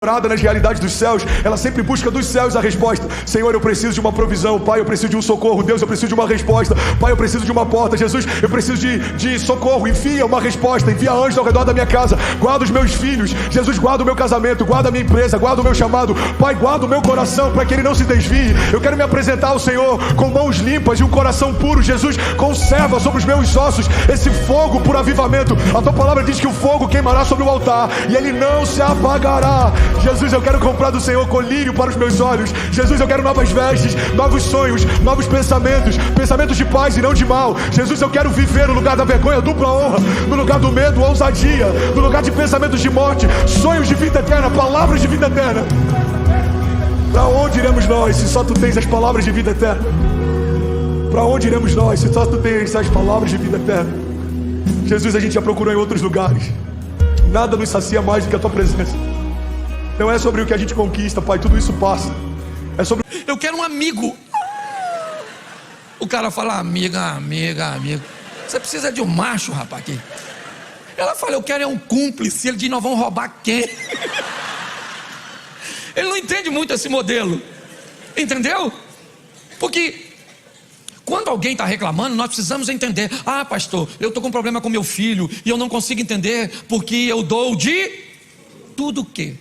nas realidades dos céus, ela sempre busca dos céus a resposta. Senhor, eu preciso de uma provisão. Pai, eu preciso de um socorro. Deus, eu preciso de uma resposta. Pai, eu preciso de uma porta. Jesus, eu preciso de socorro. Envia uma resposta, envia anjos ao redor da minha casa. Guarda os meus filhos. Jesus, guarda o meu casamento, guarda a minha empresa, guarda o meu chamado. Pai, guarda o meu coração para que ele não se desvie. Eu quero me apresentar ao Senhor com mãos limpas e um coração puro. Jesus, conserva sobre os meus ossos esse fogo por avivamento. A tua palavra diz que o fogo queimará sobre o altar e ele não se apagará. Jesus, eu quero comprar do Senhor colírio para os meus olhos. Jesus, eu quero novas vestes, novos sonhos, novos pensamentos, pensamentos de paz e não de mal. Jesus, eu quero viver no lugar da vergonha, dupla honra, no lugar do medo, ousadia, no lugar de pensamentos de morte, sonhos de vida eterna, palavras de vida eterna. Para onde iremos nós se só tu tens as palavras de vida eterna? Para onde iremos nós se só tu tens as palavras de vida eterna? Jesus, a gente já procurou em outros lugares. Nada nos sacia mais do que a tua presença. Não é sobre o que a gente conquista, Pai, tudo isso passa. É sobre... Eu quero um amigo. O cara fala, amiga. Você precisa de um macho, rapaz, aqui. Ela fala, eu quero é um cúmplice. Ele diz, nós vamos roubar quem? Ele não entende muito esse modelo. Entendeu? Porque quando alguém está reclamando, nós precisamos entender. Ah, pastor, eu estou com um problema com meu filho e eu não consigo entender porque eu dou de tudo o quê?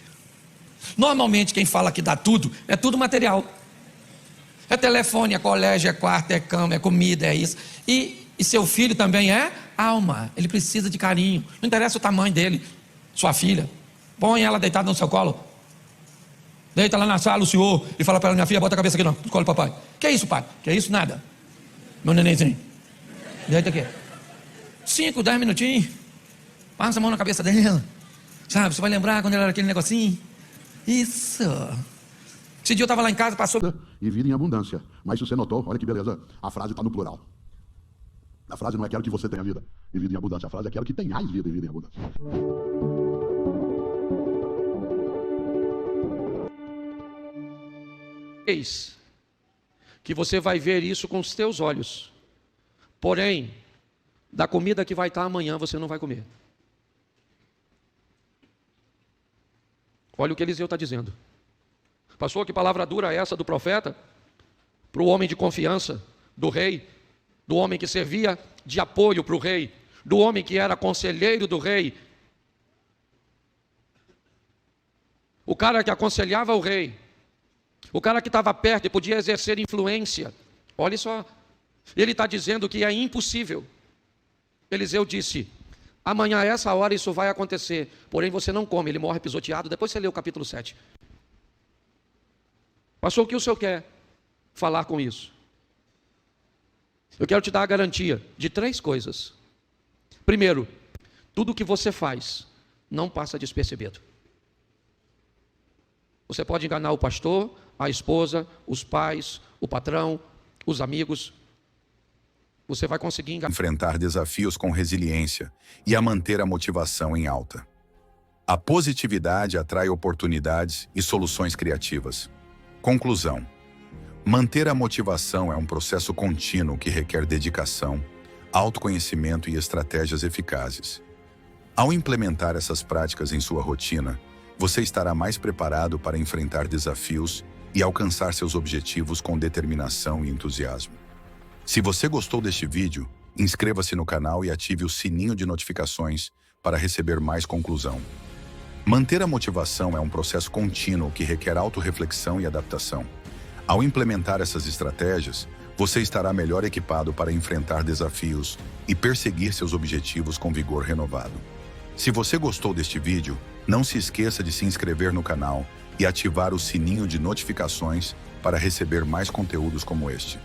Normalmente quem fala que dá tudo, é tudo material. É telefone, é colégio, é quarto, é cama, é comida, é isso. E seu filho também é alma. Ele precisa de carinho. Não interessa o tamanho dele. Sua filha, põe ela deitada no seu colo. Deita lá na sala o senhor e fala para ela, minha filha, bota a cabeça aqui no colo do papai. Que é isso, pai? Que é isso? Nada. Meu nenenzinho, deita aqui. 5, 10 minutinhos. Passa a mão na cabeça dela. Sabe, você vai lembrar quando ela era aquele negocinho. Isso. Esse dia eu estava lá em casa, passou... E vida em abundância. Mas se você notou, olha que beleza, a frase está no plural. A frase não é quero que você tenha vida e vida em abundância. A frase é quero que tenhais vida e vida em abundância. Eis que você vai ver isso com os teus olhos. Porém, da comida que vai estar amanhã, você não vai comer. Olha o que Eliseu está dizendo. Pastor, que palavra dura é essa do profeta? Para o homem de confiança do rei, do homem que servia de apoio para o rei, do homem que era conselheiro do rei, o cara que aconselhava o rei, o cara que estava perto e podia exercer influência. Olha só, ele está dizendo que é impossível. Eliseu disse, amanhã a essa hora isso vai acontecer, porém você não come, ele morre pisoteado. Depois você lê o capítulo 7. Pastor, o que o senhor quer falar com isso? Eu quero te dar a garantia de 3 coisas. Primeiro, tudo que você faz não passa despercebido. Você pode enganar o pastor, a esposa, os pais, o patrão, os amigos. Você vai conseguir enfrentar desafios com resiliência e a manter a motivação em alta. A positividade atrai oportunidades e soluções criativas. Conclusão: manter a motivação é um processo contínuo que requer dedicação, autoconhecimento e estratégias eficazes. Ao implementar essas práticas em sua rotina, você estará mais preparado para enfrentar desafios e alcançar seus objetivos com determinação e entusiasmo. Se você gostou deste vídeo, inscreva-se no canal e ative o sininho de notificações para receber mais conclusão. Manter a motivação é um processo contínuo que requer autorreflexão e adaptação. Ao implementar essas estratégias, você estará melhor equipado para enfrentar desafios e perseguir seus objetivos com vigor renovado. Se você gostou deste vídeo, não se esqueça de se inscrever no canal e ativar o sininho de notificações para receber mais conteúdos como este.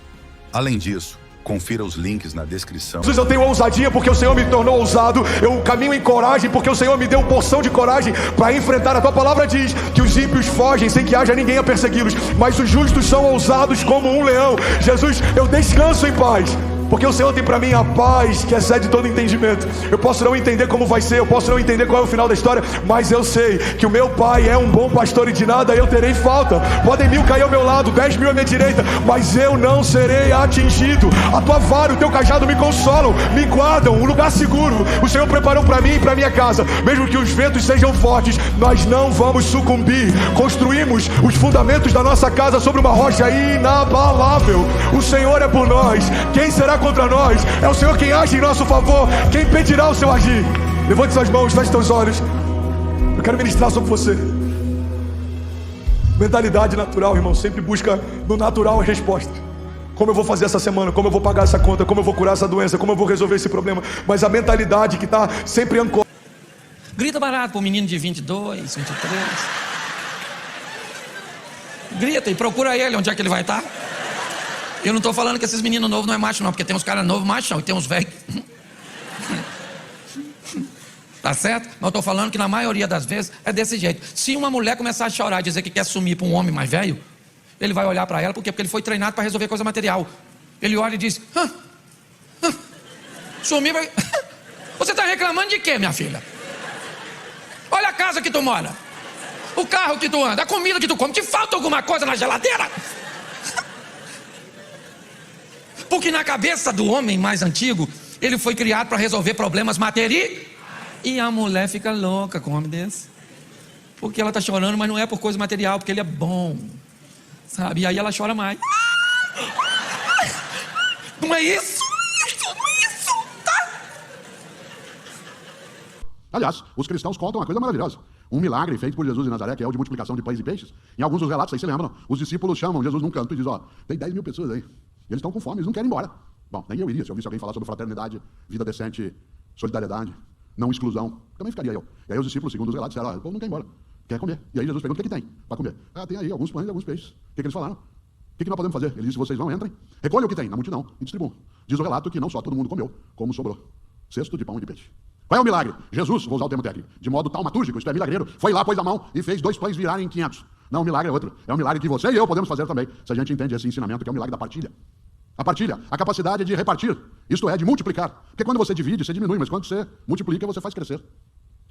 Além disso, confira os links na descrição. Jesus, eu tenho ousadia porque o Senhor me tornou ousado. Eu caminho em coragem porque o Senhor me deu porção de coragem para enfrentar. A tua palavra diz que os ímpios fogem sem que haja ninguém a persegui-los, mas os justos são ousados como um leão. Jesus, eu descanso em paz porque o Senhor tem para mim a paz que excede todo entendimento. Eu posso não entender como vai ser, eu posso não entender qual é o final da história, mas eu sei que o meu Pai é um bom pastor e de nada eu terei falta. Podem 1000 cair ao meu lado, 10.000 à minha direita, mas eu não serei atingido. A tua vara, o teu cajado me consolam, me guardam, um lugar seguro o Senhor preparou para mim e para minha casa. Mesmo que os ventos sejam fortes, nós não vamos sucumbir. Construímos os fundamentos da nossa casa sobre uma rocha inabalável. O Senhor é por nós, quem será contra nós? É o Senhor quem age em nosso favor, quem impedirá o seu agir? Levante suas mãos, feche seus olhos. Eu quero ministrar sobre você. Mentalidade natural, irmão, sempre busca no natural a resposta. Como eu vou fazer essa semana, como eu vou pagar essa conta, como eu vou curar essa doença, como eu vou resolver esse problema. Mas a mentalidade que está sempre ancorada. Grita barato para o menino de 22, 23. Grita e procura ele, onde é que ele vai estar. Eu não estou falando que esses meninos novos não é macho não, porque tem uns caras novos machão e tem uns velhos. Tá certo? Mas eu estou falando que na maioria das vezes é desse jeito. Se uma mulher começar a chorar e dizer que quer sumir para um homem mais velho, ele vai olhar para ela, por quê? Porque ele foi treinado para resolver coisa material. Ele olha e diz: sumir vai... Você está reclamando de quê, minha filha? Olha a casa que tu mora, o carro que tu anda, a comida que tu come. Te falta alguma coisa na geladeira? Porque na cabeça do homem mais antigo, ele foi criado para resolver problemas materiais. E a mulher fica louca com um homem desse, porque ela está chorando, mas não é por coisa material, porque ele é bom, sabe? E aí ela chora mais. Não é isso? Tá? Aliás, os cristãos contam uma coisa maravilhosa. Um milagre feito por Jesus em Nazaré, que é o de multiplicação de pães e peixes. Em alguns dos relatos, vocês se lembram, os discípulos chamam Jesus num canto e dizem: tem 10.000 pessoas aí, e eles estão com fome, eles não querem ir embora. Bom, nem eu iria, se eu visse alguém falar sobre fraternidade, vida decente, solidariedade, não exclusão, também ficaria eu. E aí os discípulos, segundo os relatos, disseram: o povo não quer ir embora, quer comer. E aí Jesus pergunta: o que tem para comer? Tem aí alguns pães e alguns peixes. O que eles falaram? O que nós podemos fazer? Ele disse: vocês vão, entrem, recolhem o que tem na multidão e distribuam. Diz o relato que não só todo mundo comeu, como sobrou cesto de pão e de peixe. Qual é o milagre? Jesus, vou usar o termo técnico, de modo taumatúrgico, isto é, milagreiro, foi lá, pôs a mão e fez 2 pães virarem em 500. Não, o milagre é outro. É um milagre que você e eu podemos fazer também, se a gente entende esse ensinamento, que é o milagre da partilha. A partilha, a capacidade de repartir, isto é, de multiplicar. Porque quando você divide, você diminui, mas quando você multiplica, você faz crescer.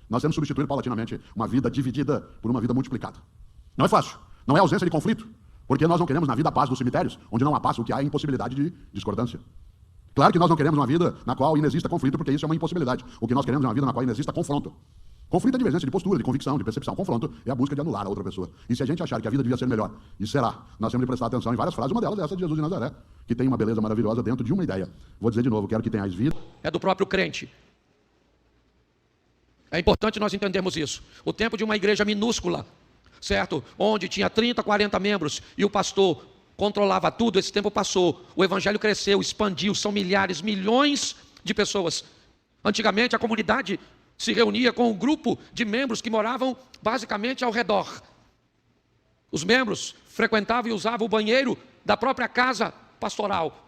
Nós temos que substituir paulatinamente uma vida dividida por uma vida multiplicada. Não é fácil, não é ausência de conflito, porque nós não queremos na vida a paz dos cemitérios, onde não há paz, o que há é impossibilidade de discordância. Claro que nós não queremos uma vida na qual inexista conflito, porque isso é uma impossibilidade. O que nós queremos é uma vida na qual inexista confronto. Conflito é divergência de postura, de convicção, de percepção. Confronto é a busca de anular a outra pessoa. E se a gente achar que a vida devia ser melhor, e será, nós temos de prestar atenção em várias frases. Uma delas é essa de Jesus de Nazaré, que tem uma beleza maravilhosa dentro de uma ideia. Vou dizer de novo: quero que tenhais vida. É do próprio crente. É importante nós entendermos isso. O tempo de uma igreja minúscula, certo? Onde tinha 30, 40 membros e o pastor controlava tudo, esse tempo passou. O evangelho cresceu, expandiu, são milhares, milhões de pessoas. Antigamente a comunidade se reunia com um grupo de membros que moravam basicamente ao redor. Os membros frequentavam e usavam o banheiro da própria casa pastoral.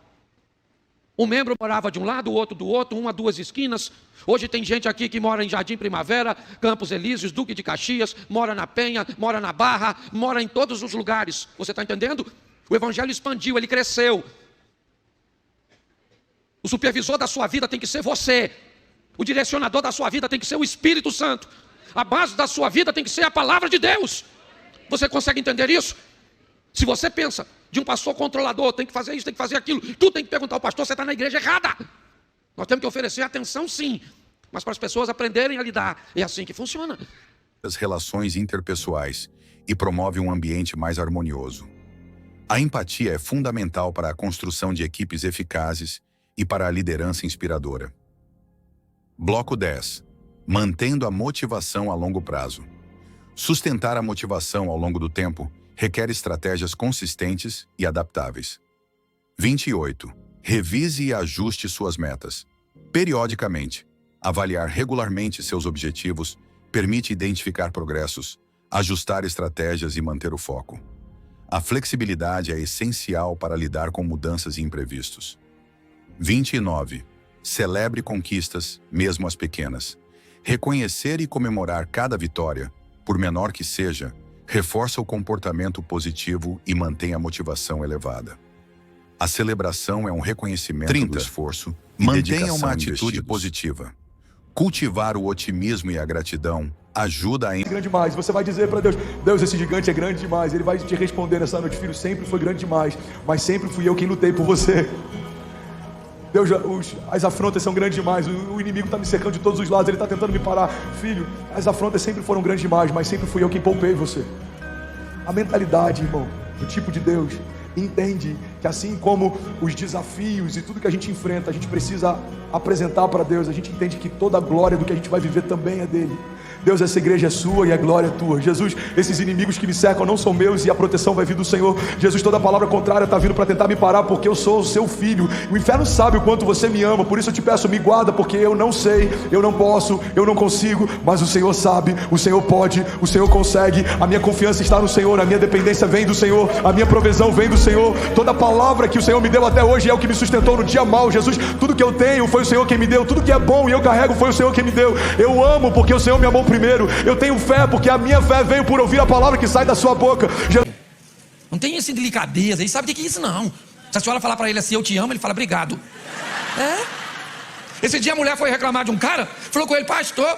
Um membro morava de um lado, o outro do outro, 1 a 2 esquinas. Hoje tem gente aqui que mora em Jardim Primavera, Campos Elíseos, Duque de Caxias, mora na Penha, mora na Barra, mora em todos os lugares. Você está entendendo? O evangelho expandiu, ele cresceu. O supervisor da sua vida tem que ser você. O direcionador da sua vida tem que ser o Espírito Santo. A base da sua vida tem que ser a palavra de Deus. Você consegue entender isso? Se você pensa de um pastor controlador, tem que fazer isso, tem que fazer aquilo, tu tem que perguntar ao pastor: você está na igreja errada. Nós temos que oferecer atenção, sim, mas para as pessoas aprenderem a lidar. É assim que funciona. As relações interpessoais e promove um ambiente mais harmonioso. A empatia é fundamental para a construção de equipes eficazes e para a liderança inspiradora. Bloco 10. Mantendo a motivação a longo prazo. Sustentar a motivação ao longo do tempo requer estratégias consistentes e adaptáveis. 28. Revise e ajuste suas metas. Periodicamente, avaliar regularmente seus objetivos permite identificar progressos, ajustar estratégias e manter o foco. A flexibilidade é essencial para lidar com mudanças e imprevistos. 29. Celebre conquistas, mesmo as pequenas. Reconhecer e comemorar cada vitória, por menor que seja, reforça o comportamento positivo e mantém a motivação elevada. A celebração é um reconhecimento do esforço e mantenha uma atitude positiva. Cultivar o otimismo e a gratidão ajuda a... Grande demais. Você vai dizer para Deus: Deus, esse gigante é grande demais. Ele vai te responder nessa noite: filho, sempre foi grande demais, mas sempre fui eu quem lutei por você. Deus, as afrontas são grandes demais. O inimigo está me cercando de todos os lados. Ele está tentando me parar. Filho, as afrontas sempre foram grandes demais, mas sempre fui eu quem poupei você. A mentalidade, irmão, do tipo de Deus, entende que assim como os desafios e tudo que a gente enfrenta, a gente precisa apresentar para Deus. A gente entende que toda a glória do que a gente vai viver também é dele. Deus, essa igreja é sua e a glória é tua. Jesus, esses inimigos que me cercam não são meus e a proteção vai vir do Senhor. Jesus, toda palavra contrária está vindo para tentar me parar, porque eu sou o seu filho. O inferno sabe o quanto você me ama, por isso eu te peço, me guarda, porque eu não sei, eu não posso, eu não consigo, mas o Senhor sabe, o Senhor pode, o Senhor consegue. A minha confiança está no Senhor, a minha dependência vem do Senhor, a minha provisão vem do Senhor. Toda palavra que o Senhor me deu até hoje é o que me sustentou no dia mau. Jesus, tudo que eu tenho foi o Senhor quem me deu, tudo que é bom e eu carrego foi o Senhor quem me deu. Eu amo porque o Senhor me amou primeiro. Eu tenho fé porque a minha fé veio por ouvir a palavra que sai da sua boca. Não tem essa delicadeza, ele sabe o que é isso não. Se a senhora falar para ele assim, eu te amo, ele fala, obrigado. Esse dia a mulher foi reclamar de um cara, falou com ele, pastor,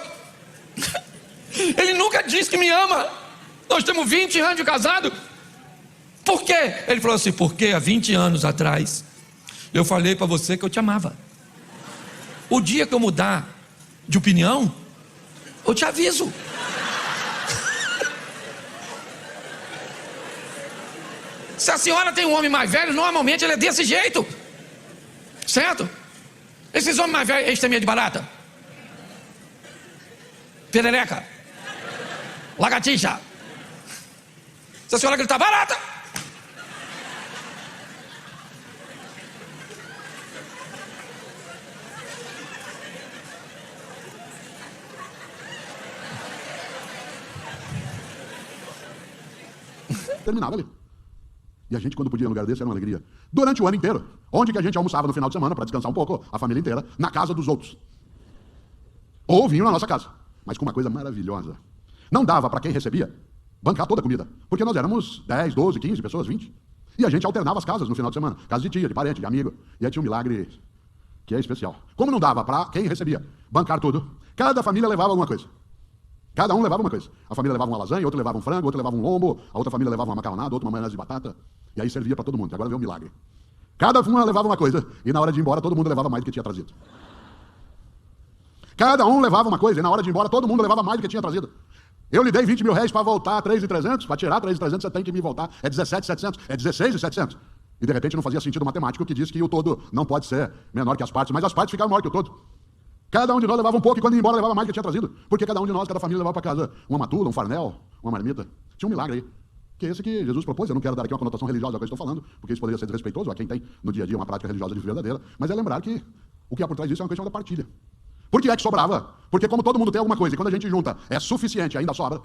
ele nunca disse que me ama. Nós temos 20 anos de casado. Por quê? Ele falou assim, porque há 20 anos atrás eu falei para você que eu te amava. O dia que eu mudar de opinião, eu te aviso. Se a senhora tem um homem mais velho, normalmente ele é desse jeito, certo? Esses homens mais velhos, eles têm medo de barata, perereca, lagartixa. Se a senhora gritar barata, terminava ali. E a gente, quando podia ir num lugar desse, era uma alegria. Durante o ano inteiro. Onde que a gente almoçava no final de semana para descansar um pouco, a família inteira, na casa dos outros. Ou vinham na nossa casa. Mas com uma coisa maravilhosa. Não dava para quem recebia bancar toda a comida. Porque nós éramos 10, 12, 15 pessoas, 20. E a gente alternava as casas no final de semana. Casa de tia, de parente, de amigo. E aí tinha um milagre que é especial. Como não dava para quem recebia bancar tudo, cada família levava alguma coisa. Cada um levava uma coisa. A família levava uma lasanha, outro levava um frango, outro levava um lombo, a outra família levava uma macarronada, outra uma maionese de batata. E aí servia para todo mundo. Agora veio um milagre. Cada uma levava uma coisa, e na hora de ir embora todo mundo levava mais do que tinha trazido. Cada um levava uma coisa, e na hora de ir embora todo mundo levava mais do que tinha trazido. Eu lhe dei 20 mil reais para voltar 3.300, para tirar 3.300 você tem que me voltar. É 17.700, é 16.700. E de repente não fazia sentido matemático que diz que o todo não pode ser menor que as partes, mas as partes ficavam maior que o todo. Cada um de nós levava um pouco e quando ia embora levava mais do que tinha trazido. Porque cada um de nós, cada família levava para casa uma matula, um farnel, uma marmita. Tinha um milagre aí. Que é esse que Jesus propôs. Eu não quero dar aqui uma conotação religiosa ao que eu estou falando, porque isso poderia ser desrespeitoso a quem tem no dia a dia uma prática religiosa de verdadeira. Mas é lembrar que o que há por trás disso é uma questão da partilha. Por que é que sobrava? Porque como todo mundo tem alguma coisa e quando a gente junta é suficiente, ainda sobra.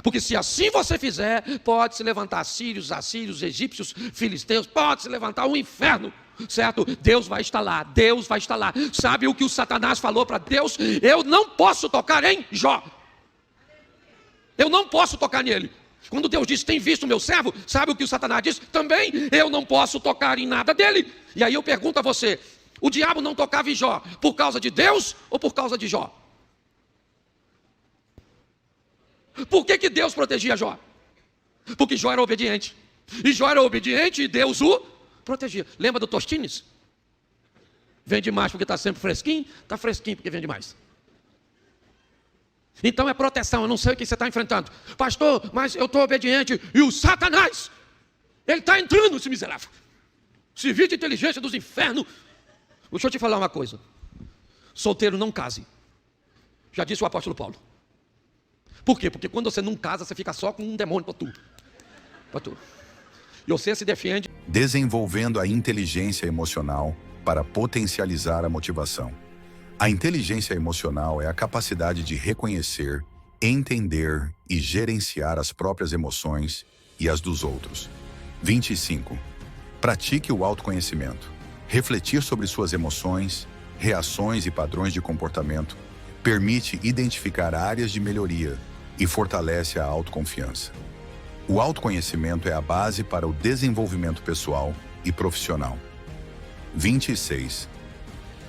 Porque se assim você fizer, pode se levantar sírios, assírios, egípcios, filisteus, pode se levantar um inferno, certo? Deus vai estar lá, Deus vai estar lá. Sabe o que o Satanás falou para Deus? Eu não posso tocar em Jó. Eu não posso tocar nele. Quando Deus disse, tem visto o meu servo? Sabe o que o Satanás disse? Também eu não posso tocar em nada dele. E aí eu pergunto a você, o diabo não tocava em Jó por causa de Deus ou por causa de Jó? Por que Deus protegia Jó? Porque Jó era obediente. E Jó era obediente e Deus o protegia. Lembra do Tostines? Vende mais porque está sempre fresquinho? Está fresquinho porque vende mais. Então é proteção, eu não sei o que você está enfrentando. Pastor, mas eu estou obediente. E o Satanás, ele está entrando, esse miserável. Serviço de inteligência dos infernos. Deixa eu te falar uma coisa. Solteiro não case. Já disse o apóstolo Paulo. Por quê? Porque quando você não casa, você fica só com um demônio para tu. E você se defende. Desenvolvendo a inteligência emocional para potencializar a motivação. A inteligência emocional é a capacidade de reconhecer, entender e gerenciar as próprias emoções e as dos outros. 25. Pratique o autoconhecimento. Refletir sobre suas emoções, reações e padrões de comportamento permite identificar áreas de melhoria e fortalece a autoconfiança. O autoconhecimento é a base para o desenvolvimento pessoal e profissional. 26.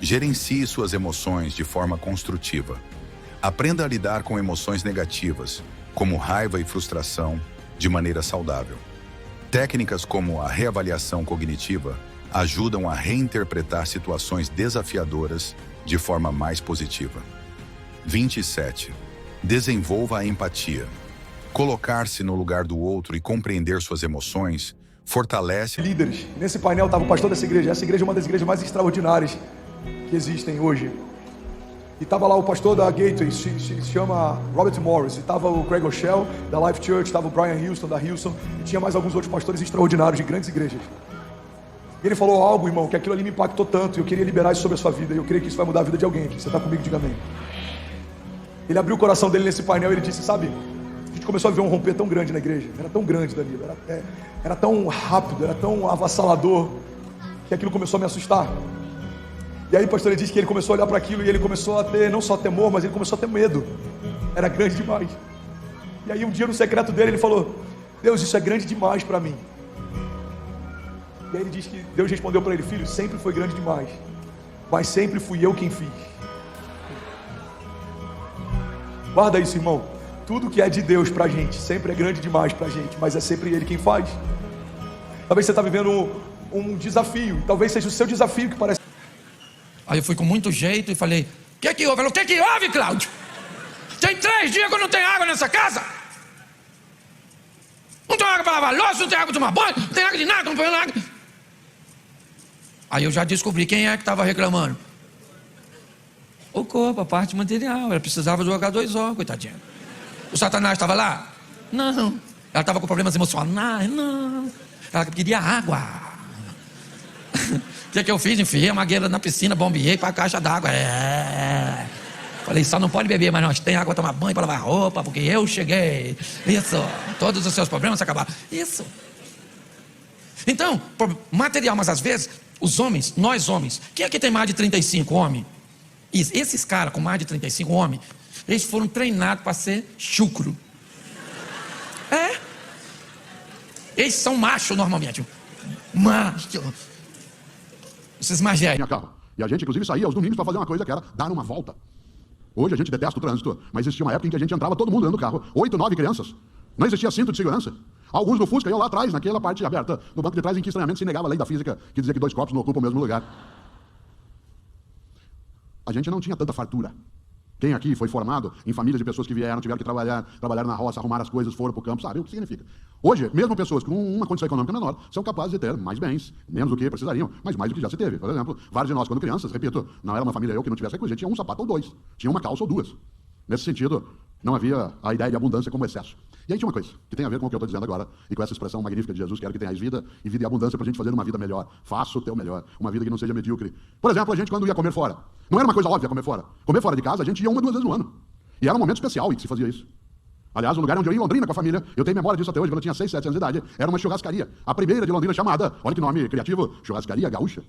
Gerencie suas emoções de forma construtiva. Aprenda a lidar com emoções negativas, como raiva e frustração, de maneira saudável. Técnicas como a reavaliação cognitiva ajudam a reinterpretar situações desafiadoras de forma mais positiva. 27. Desenvolva a empatia. Colocar-se no lugar do outro e compreender suas emoções fortalece... Líderes. Nesse painel estava o pastor dessa igreja. Essa igreja é uma das igrejas mais extraordinárias que existem hoje. E estava lá o pastor da Gateway, se chama Robert Morris. E estava o Craig Rochelle, da Life Church, estava o Brian Houston, da Houston. E tinha mais alguns outros pastores extraordinários de grandes igrejas. E ele falou algo, irmão, que aquilo ali me impactou tanto. E eu queria liberar isso sobre a sua vida. E eu creio que isso vai mudar a vida de alguém aqui. Você está comigo? Diga amém. Ele abriu o coração dele nesse painel e ele disse, sabe, a gente começou a ver um romper tão grande na igreja. Era tão grande, Danilo. Era tão rápido, era tão avassalador, que aquilo começou a me assustar. E aí o pastor ele disse que ele começou a olhar para aquilo e ele começou a ter não só temor, mas ele começou a ter medo. Era grande demais. E aí um dia no secreto dele ele falou, Deus, isso é grande demais para mim. E aí ele disse que Deus respondeu para ele, filho, sempre foi grande demais, mas sempre fui eu quem fiz. Guarda isso, irmão. Tudo que é de Deus pra gente sempre é grande demais pra gente, mas é sempre Ele quem faz. Talvez você está vivendo um desafio, talvez seja o seu desafio que parece. Aí eu fui com muito jeito e falei, o que que houve? Ela, o que que houve, Cláudio? Tem 3 dias que eu não tenho água nessa casa. Não tem água para lavar louça, não tem água para tomar banho, não tem água de nada, não tem nada. Aí eu já descobri quem é que estava reclamando. O corpo, a parte material. Ela precisava jogar 2 ovos, coitadinha. O Satanás estava lá? Não. Ela estava com problemas emocionais? Não. Ela queria água. O que eu fiz? Enfiei a mangueira na piscina, bombeei para a caixa d'água. Falei, só não pode beber, mas nós tem água para tomar banho, para lavar roupa, porque eu cheguei. Isso. Todos os seus problemas acabaram. Isso. Então, material, mas às vezes, os homens, nós homens, quem aqui tem mais de 35 homens? Esses caras com mais de 35 homens, eles foram treinados para ser chucro. Eles são machos normalmente. Macho. Esses mais velhos. Tinha carro. E a gente, inclusive, saía aos domingos para fazer uma coisa que era dar uma volta. Hoje a gente detesta o trânsito, mas existia uma época em que a gente entrava todo mundo dentro do carro. 8, 9 crianças. Não existia cinto de segurança. Alguns no Fusca iam lá atrás, naquela parte aberta, no banco de trás, em que estranhamente se negava a lei da física, que dizia que 2 corpos não ocupam o mesmo lugar. A gente não tinha tanta fartura. Quem aqui foi formado em famílias de pessoas que vieram, tiveram que trabalhar na roça, arrumar as coisas, foram para o campo, sabe o que significa? Hoje, mesmo pessoas com uma condição econômica menor são capazes de ter mais bens, menos do que precisariam, mas mais do que já se teve. Por exemplo, vários de nós, quando crianças, repito, não era uma família eu que não tivesse recursos, tinha um sapato ou 2, tinha uma calça ou 2. Nesse sentido, não havia a ideia de abundância como excesso. E aí tinha uma coisa que tem a ver com o que eu estou dizendo agora, e com essa expressão magnífica de Jesus, quero que tenhais vida e vida e abundância para a gente fazer uma vida melhor. Faça o teu melhor, uma vida que não seja medíocre. Por exemplo, a gente quando ia comer fora, não era uma coisa óbvia comer fora. Comer fora de casa, a gente ia 1 ou 2 vezes no ano. E era um momento especial em que se fazia isso. Aliás, o lugar onde eu ia em Londrina com a família, eu tenho memória disso até hoje, quando eu tinha 6, 7 anos de idade, era uma churrascaria. A primeira de Londrina chamada, olha que nome criativo, Churrascaria Gaúcha.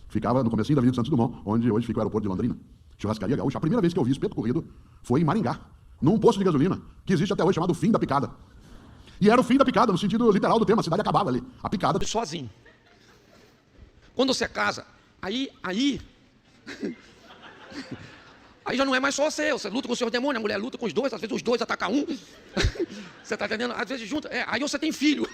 Ficava no comecinho da Avenida Santos Dumont, onde hoje fica o aeroporto de Londrina. Churrascaria Gaúcha. A primeira vez que eu vi espeto corrido foi em Maringá, num posto de gasolina, que existe até hoje, chamado Fim da Picada. E era o fim da picada, no sentido literal do termo, a cidade acabava ali. A picada... Sozinho. Quando você casa, aí já não é mais só você luta com o seu demônio, a mulher luta com os 2, às vezes os 2 atacam um. Você está entendendo? Às vezes junta, aí você tem filho.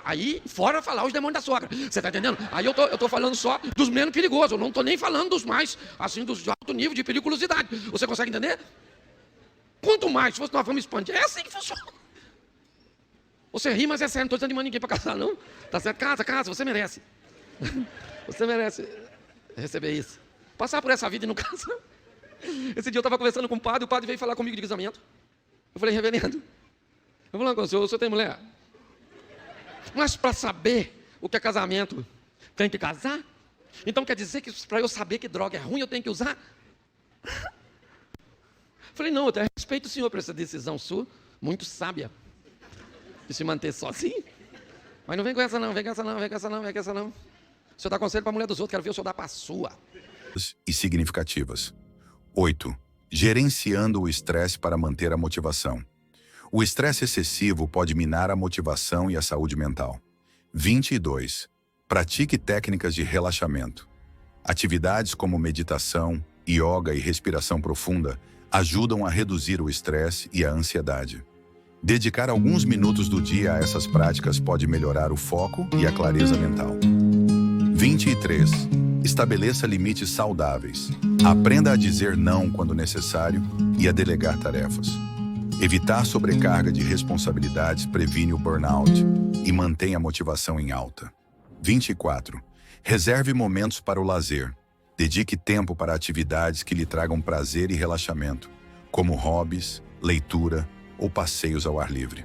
Aí fora falar os demônios da sogra. Você está entendendo? Aí eu tô falando só dos menos perigosos, eu não estou nem falando dos mais, assim, dos de alto nível de periculosidade. Você consegue entender? Quanto mais, se nós vamos expandir, é assim que funciona. Você ri, mas é sério, não estou desanimando ninguém para casar, não. Tá certo? Casa, você merece. Você merece receber isso. Passar por essa vida e não casar. Esse dia eu estava conversando com o padre veio falar comigo de casamento. Eu falei, reverendo, eu vou falar com o senhor tem mulher? Mas para saber o que é casamento, tem que casar? Então quer dizer que para eu saber que droga é ruim, eu tenho que usar? Eu falei, não, eu até respeito o senhor por essa decisão sua, muito sábia, de se manter sozinho. Mas não vem com essa não, vem com essa não. O senhor dá conselho para a mulher dos outros, quero ver o senhor dar para a sua. E significativas. 8. Gerenciando o estresse para manter a motivação. O estresse excessivo pode minar a motivação e a saúde mental. 22. Pratique técnicas de relaxamento. Atividades como meditação, yoga e respiração profunda ajudam a reduzir o estresse e a ansiedade. Dedicar alguns minutos do dia a essas práticas pode melhorar o foco e a clareza mental. 23. Estabeleça limites saudáveis. Aprenda a dizer não quando necessário e a delegar tarefas. Evitar sobrecarga de responsabilidades previne o burnout e mantém a motivação em alta. 24. Reserve momentos para o lazer. Dedique tempo para atividades que lhe tragam prazer e relaxamento, como hobbies, leitura ou passeios ao ar livre.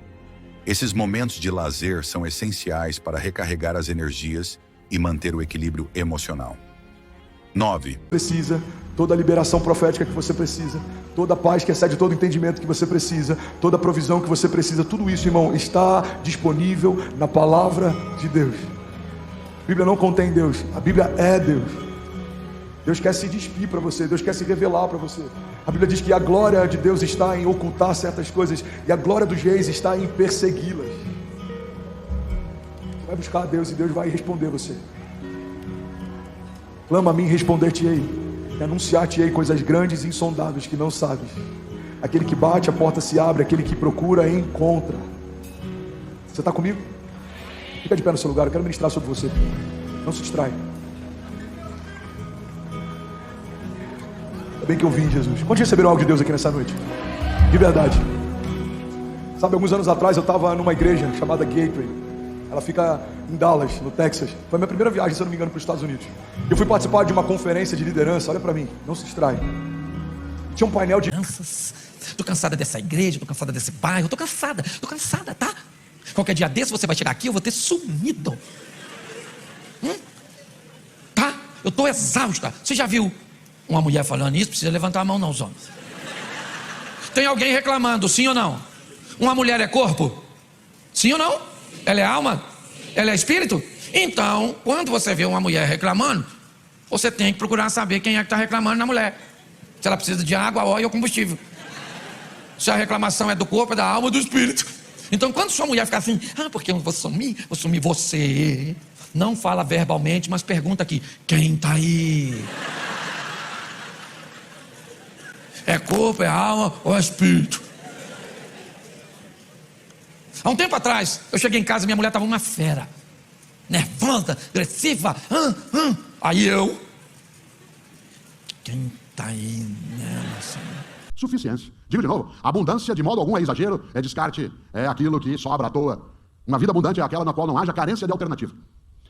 Esses momentos de lazer são essenciais para recarregar as energias e manter o equilíbrio emocional. 9. Precisa, toda a liberação profética que você precisa, toda a paz que excede todo entendimento que você precisa, toda a provisão que você precisa, tudo isso, irmão, está disponível na palavra de Deus. A Bíblia não contém Deus, a Bíblia é Deus. Deus quer se despir para você, Deus quer se revelar para você. A Bíblia diz que a glória de Deus está em ocultar certas coisas e a glória dos reis está em persegui-las. Você vai buscar a Deus e Deus vai responder você. Clama a mim e responder-te-ei, e anunciar-te-ei coisas grandes e insondáveis que não sabes. Aquele que bate, a porta se abre, aquele que procura, encontra. Você está comigo? Fica de pé no seu lugar, eu quero ministrar sobre você. Não se distrai. Ainda bem que eu vim, Jesus. Quantos receberam algo de Deus aqui nessa noite? De verdade. Sabe, alguns anos atrás eu estava numa igreja chamada Gateway. Ela fica em Dallas, no Texas. Foi a minha primeira viagem, se eu não me engano, para os Estados Unidos. Eu fui participar de uma conferência de liderança. Olha para mim, não se distrai. Tinha um painel de Crianças, tô cansada dessa igreja, tô cansada desse bairro, tô cansada, tá? Qualquer dia desse você vai chegar aqui, eu vou ter sumido. Tá? Eu tô exausta. Você já viu uma mulher falando isso? Precisa levantar a mão não, os homens. Tem alguém reclamando, sim ou não? Uma mulher é corpo? Sim ou não? Ela é alma? Ela é espírito? Então, quando você vê uma mulher reclamando, você tem que procurar saber quem é que está reclamando na mulher. Se ela precisa de água, óleo ou combustível. Se a reclamação é do corpo, é da alma ou do espírito. Então, quando sua mulher ficar assim, porque eu vou sumir você. Não fala verbalmente, mas pergunta aqui, quem está aí? É corpo, é alma ou é espírito? Há um tempo atrás, eu cheguei em casa e minha mulher estava uma fera. Nervosa, agressiva. Aí eu... Quem está aí nela, Senhor? Suficiência. Digo de novo, abundância de modo algum é exagero, é descarte, é aquilo que sobra à toa. Uma vida abundante é aquela na qual não haja carência de alternativa.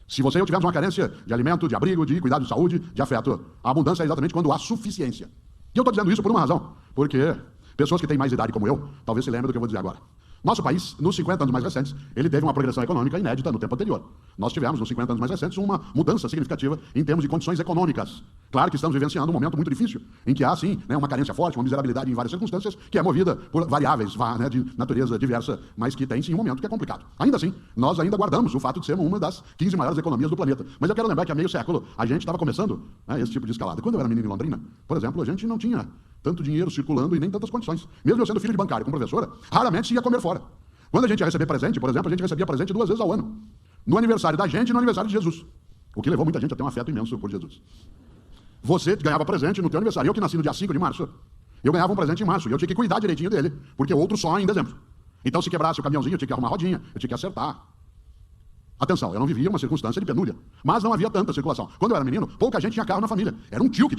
Se você e eu tivermos uma carência de alimento, de abrigo, de cuidado de saúde, de afeto, a abundância é exatamente quando há suficiência. E eu estou dizendo isso por uma razão, porque pessoas que têm mais idade como eu, talvez se lembrem do que eu vou dizer agora. Nosso país, nos 50 anos mais recentes, ele teve uma progressão econômica inédita no tempo anterior. Nós tivemos, nos 50 anos mais recentes, uma mudança significativa em termos de condições econômicas. Claro que estamos vivenciando um momento muito difícil, em que há, sim, uma carência forte, uma miserabilidade em várias circunstâncias, que é movida por variáveis de natureza diversa, mas que tem, sim, um momento que é complicado. Ainda assim, nós ainda guardamos o fato de sermos uma das 15 maiores economias do planeta. Mas eu quero lembrar que há meio século a gente estava começando esse tipo de escalada. Quando eu era menino em Londrina, por exemplo, a gente não tinha tanto dinheiro circulando e nem tantas condições. Mesmo eu sendo filho de bancário com professora, raramente se ia comer fora. Quando a gente ia receber presente, por exemplo, a gente recebia presente 2 vezes ao ano. No aniversário da gente e no aniversário de Jesus. O que levou muita gente a ter um afeto imenso por Jesus. Você ganhava presente no teu aniversário. Eu que nasci no dia 5 de março, eu ganhava um presente em março. E eu tinha que cuidar direitinho dele, porque o outro só em dezembro. Então, se quebrasse o caminhãozinho, eu tinha que arrumar a rodinha, eu tinha que acertar. Atenção, eu não vivia uma circunstância de penúria. Mas não havia tanta circulação. Quando eu era menino, pouca gente tinha carro na família. Era um tio que...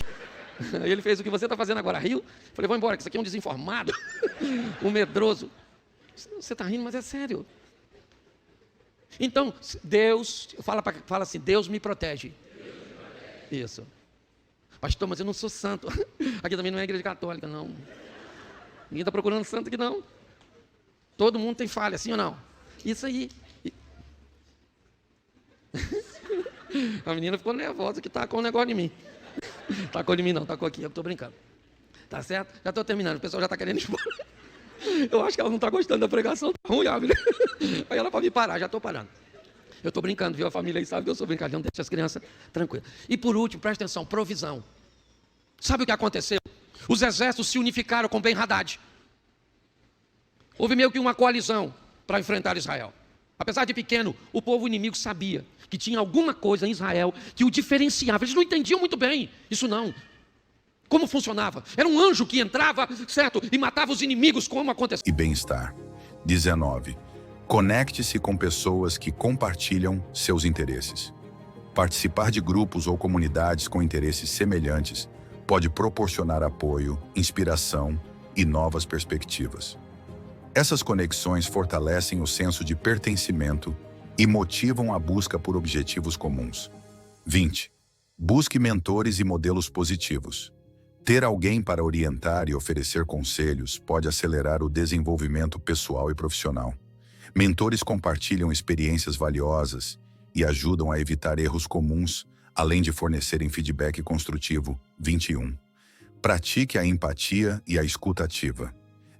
Ele fez o que você está fazendo agora, riu. Falei, vou embora, que isso aqui é um desinformado, um medroso. Você está rindo, mas é sério. Então, Deus, fala assim, Deus me protege. Isso. Pastor, mas eu não sou santo. Aqui também não é igreja católica, não. Ninguém está procurando santo aqui, não. Todo mundo tem falha, sim ou não? Isso aí. A menina ficou nervosa que tacou um negócio em mim. Tacou em mim não, tacou aqui, eu estou brincando. Tá certo? Já estou terminando, o pessoal já está querendo ir embora. Eu acho que ela não está gostando da pregação, tá ruim, Abner. Aí ela para me parar, já estou parando. Eu estou brincando, viu? A família aí sabe que eu sou brincalhão, deixa as crianças tranquilas. E por último, presta atenção, provisão. Sabe o que aconteceu? Os exércitos se unificaram com Ben-Hadad. Houve meio que uma coalizão para enfrentar Israel. Apesar de pequeno, o povo inimigo sabia que tinha alguma coisa em Israel que o diferenciava. Eles não entendiam muito bem isso não. Como funcionava? Era um anjo que entrava, certo? E matava os inimigos, como acontecia. E bem-estar. 19. Conecte-se com pessoas que compartilham seus interesses. Participar de grupos ou comunidades com interesses semelhantes pode proporcionar apoio, inspiração e novas perspectivas. Essas conexões fortalecem o senso de pertencimento e motivam a busca por objetivos comuns. 20. Busque mentores e modelos positivos. Ter alguém para orientar e oferecer conselhos pode acelerar o desenvolvimento pessoal e profissional. Mentores compartilham experiências valiosas e ajudam a evitar erros comuns, além de fornecerem feedback construtivo. 21. Pratique a empatia e a escuta ativa.